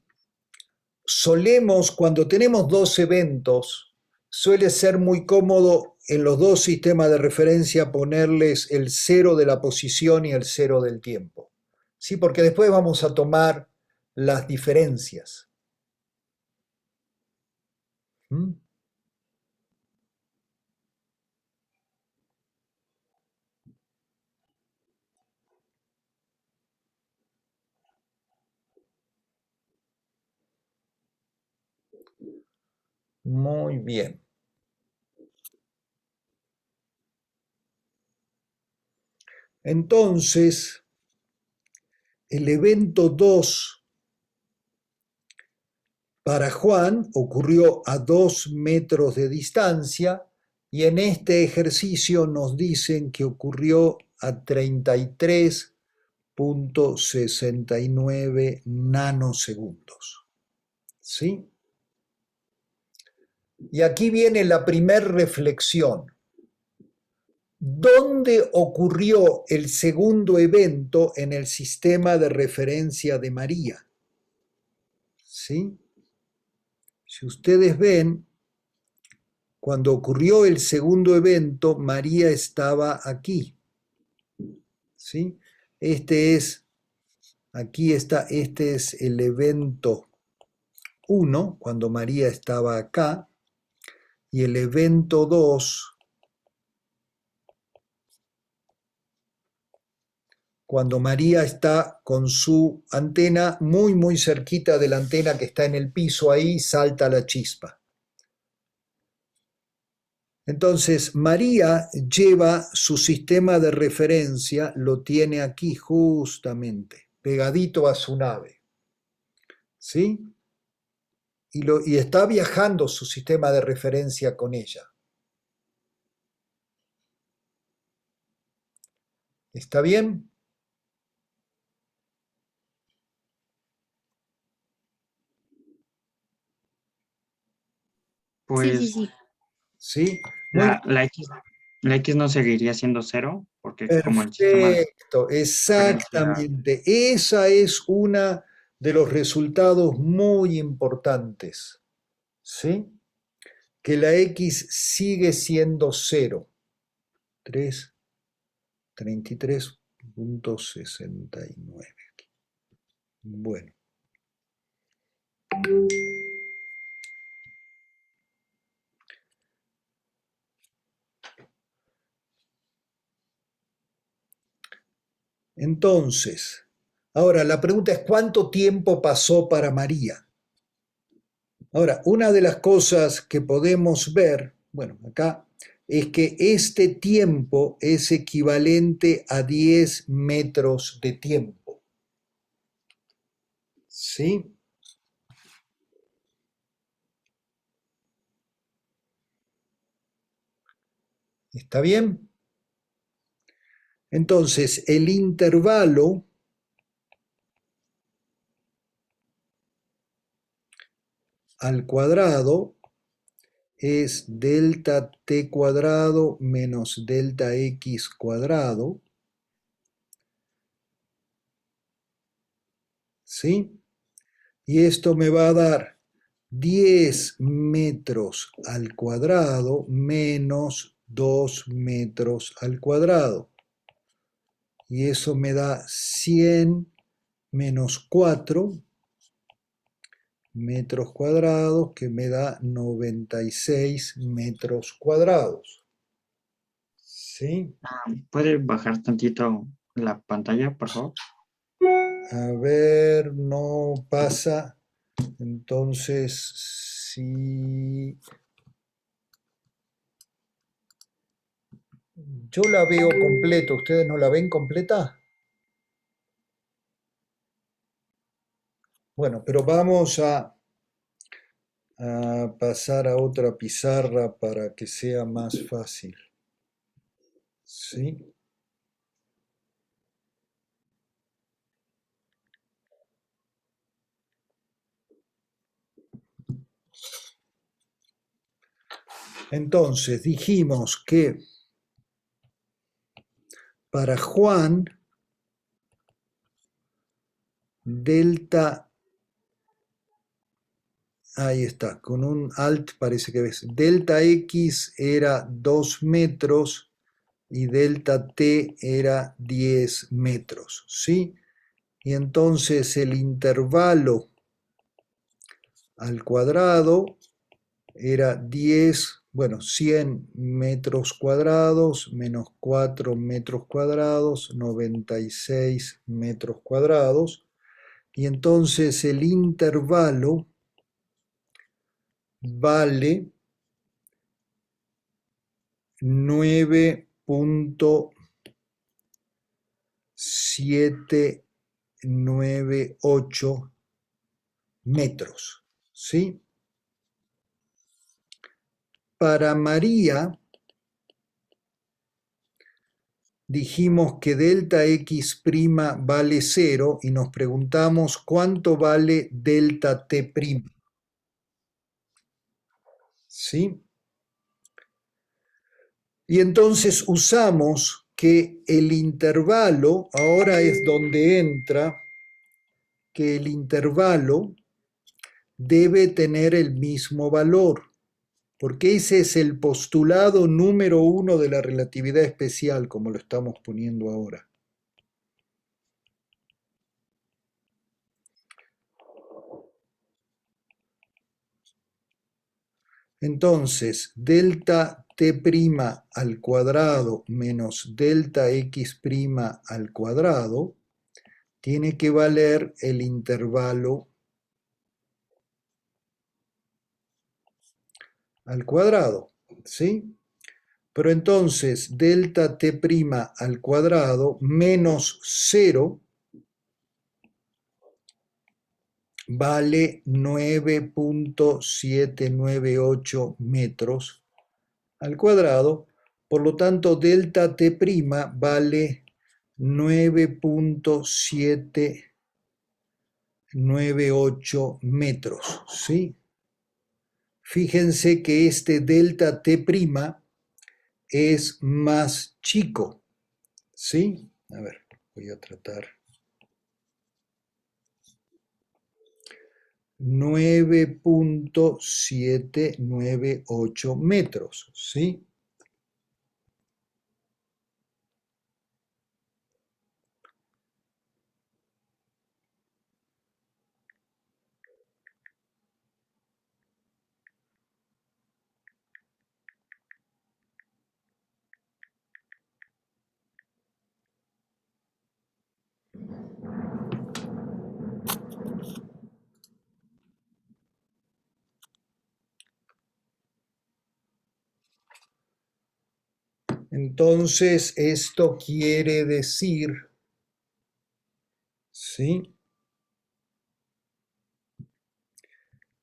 solemos, cuando tenemos dos eventos, suele ser muy cómodo en los dos sistemas de referencia ponerles el 0 de la posición y el 0 del tiempo. ¿Sí? Porque después vamos a tomar las diferencias. ¿Mm? Muy bien. Entonces, el evento 2 para Juan ocurrió a 2 metros de distancia, y en este ejercicio nos dicen que ocurrió a 33,69 nanosegundos. ¿Sí? Y aquí viene la primer reflexión. ¿Dónde ocurrió el segundo evento en el sistema de referencia de María? ¿Sí? Si ustedes ven, cuando ocurrió el segundo evento, María estaba aquí. ¿Sí? Aquí está, este es el evento 1, cuando María estaba acá, y el evento 2, cuando María está con su antena muy, muy cerquita de la antena que está en el piso, ahí salta la chispa. Entonces, María lleva su sistema de referencia, lo tiene aquí justamente, pegadito a su nave. ¿Sí? Y está viajando su sistema de referencia con ella. ¿Está bien? Sí, sí, Pues sí. ¿Sí? Muy la X no seguiría siendo 0, porque como el sistema de perfecto, referencia, exactamente. Esa es una de los resultados muy importantes. ¿Sí? Que la X sigue siendo 0. 33,69. Bueno. Entonces, ahora la pregunta es, ¿cuánto tiempo pasó para María? Ahora, una de las cosas que podemos ver, bueno, acá, es que este tiempo es equivalente a 10 metros de tiempo. ¿Sí? ¿Está bien? Entonces, el intervalo al cuadrado es delta t cuadrado menos delta x cuadrado, ¿sí? Y esto me va a dar 10 metros al cuadrado menos 2 metros al cuadrado. Y eso me da 100 menos 4 metros cuadrados, que me da 96 metros cuadrados. ¿Sí? ¿Puede bajar tantito la pantalla, por favor? A ver, no pasa. Entonces, si yo la veo completa, ¿ustedes no la ven completa? Bueno, pero vamos a pasar a otra pizarra para que sea más fácil. ¿Sí? Entonces dijimos que para Juan, delta, ahí está, con un alt parece que ves, delta x era 2 metros y delta t era 10 metros, ¿sí? Y entonces el intervalo al cuadrado era 10, bueno, 100 metros cuadrados menos 4 metros cuadrados, 96 metros cuadrados. Y entonces el intervalo vale 9.798 metros, ¿sí? Para María dijimos que delta x' vale 0 y nos preguntamos cuánto vale delta t'. ¿Sí? Y entonces usamos que el intervalo, ahora es donde entra, que el intervalo debe tener el mismo valor, porque ese es el postulado número 1 de la relatividad especial, como lo estamos poniendo ahora. Entonces, delta t' al cuadrado menos delta x' al cuadrado tiene que valer el intervalo al cuadrado, ¿sí? Pero entonces, delta t' al cuadrado menos 0 vale 9.798 metros al cuadrado. Por lo tanto, delta t' vale 9.798 metros, ¿sí? Fíjense que este delta t' es más chico, ¿sí? A ver, voy a tratar. 9.798 metros, ¿sí? Entonces, esto quiere decir, ¿sí?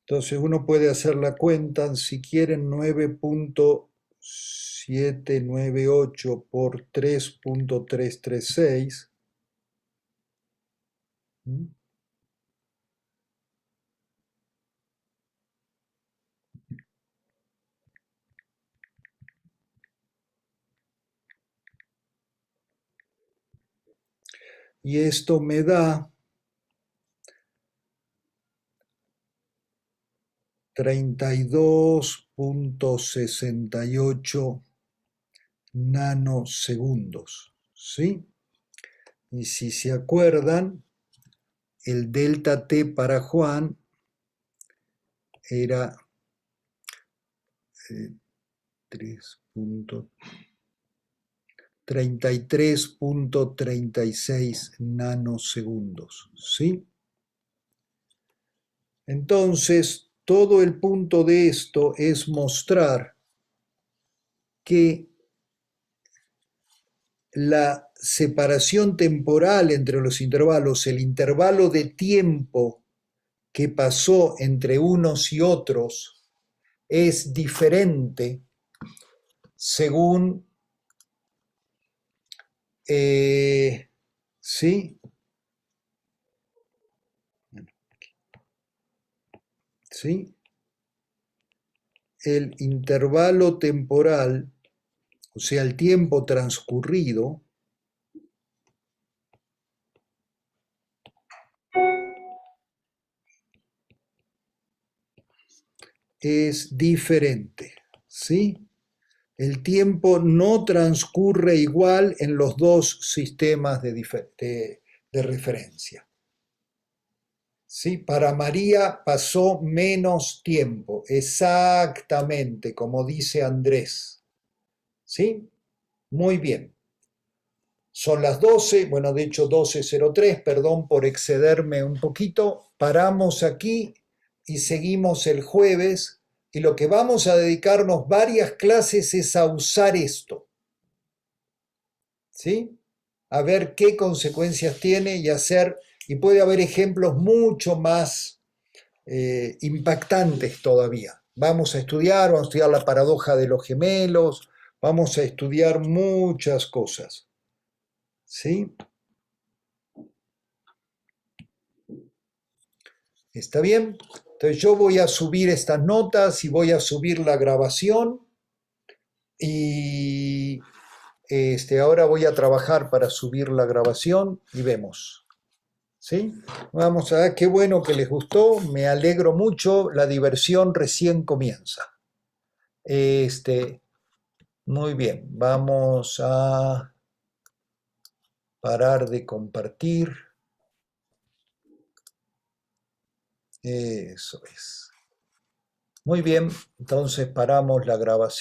Entonces uno puede hacer la cuenta, si quieren 9.798 por 3.336. Y esto me da 32.68 nanosegundos, ¿sí? Y si se acuerdan, el delta T para Juan era 33.36 nanosegundos, ¿sí? Entonces, todo el punto de esto es mostrar que la separación temporal entre los intervalos, el intervalo de tiempo que pasó entre unos y otros, es diferente según, ¿sí? ¿Sí? El intervalo temporal, o sea, el tiempo transcurrido, es diferente, ¿sí? El tiempo no transcurre igual en los dos sistemas de referencia. ¿Sí? Para María pasó menos tiempo, exactamente como dice Andrés. ¿Sí? Muy bien. Son las 12, bueno, de hecho 12:03, perdón por excederme un poquito. Paramos aquí y seguimos el jueves. Y lo que vamos a dedicarnos varias clases es a usar esto. ¿Sí? A ver qué consecuencias tiene y puede haber ejemplos mucho más impactantes todavía. Vamos a estudiar la paradoja de los gemelos, vamos a estudiar muchas cosas. ¿Sí? ¿Está bien? Entonces yo voy a subir estas notas y voy a subir la grabación y ahora voy a trabajar para subir la grabación y vemos. ¿Sí? Vamos a ver, qué bueno que les gustó, me alegro mucho, la diversión recién comienza. Muy bien, vamos a parar de compartir. Eso es. Muy bien, entonces paramos la grabación.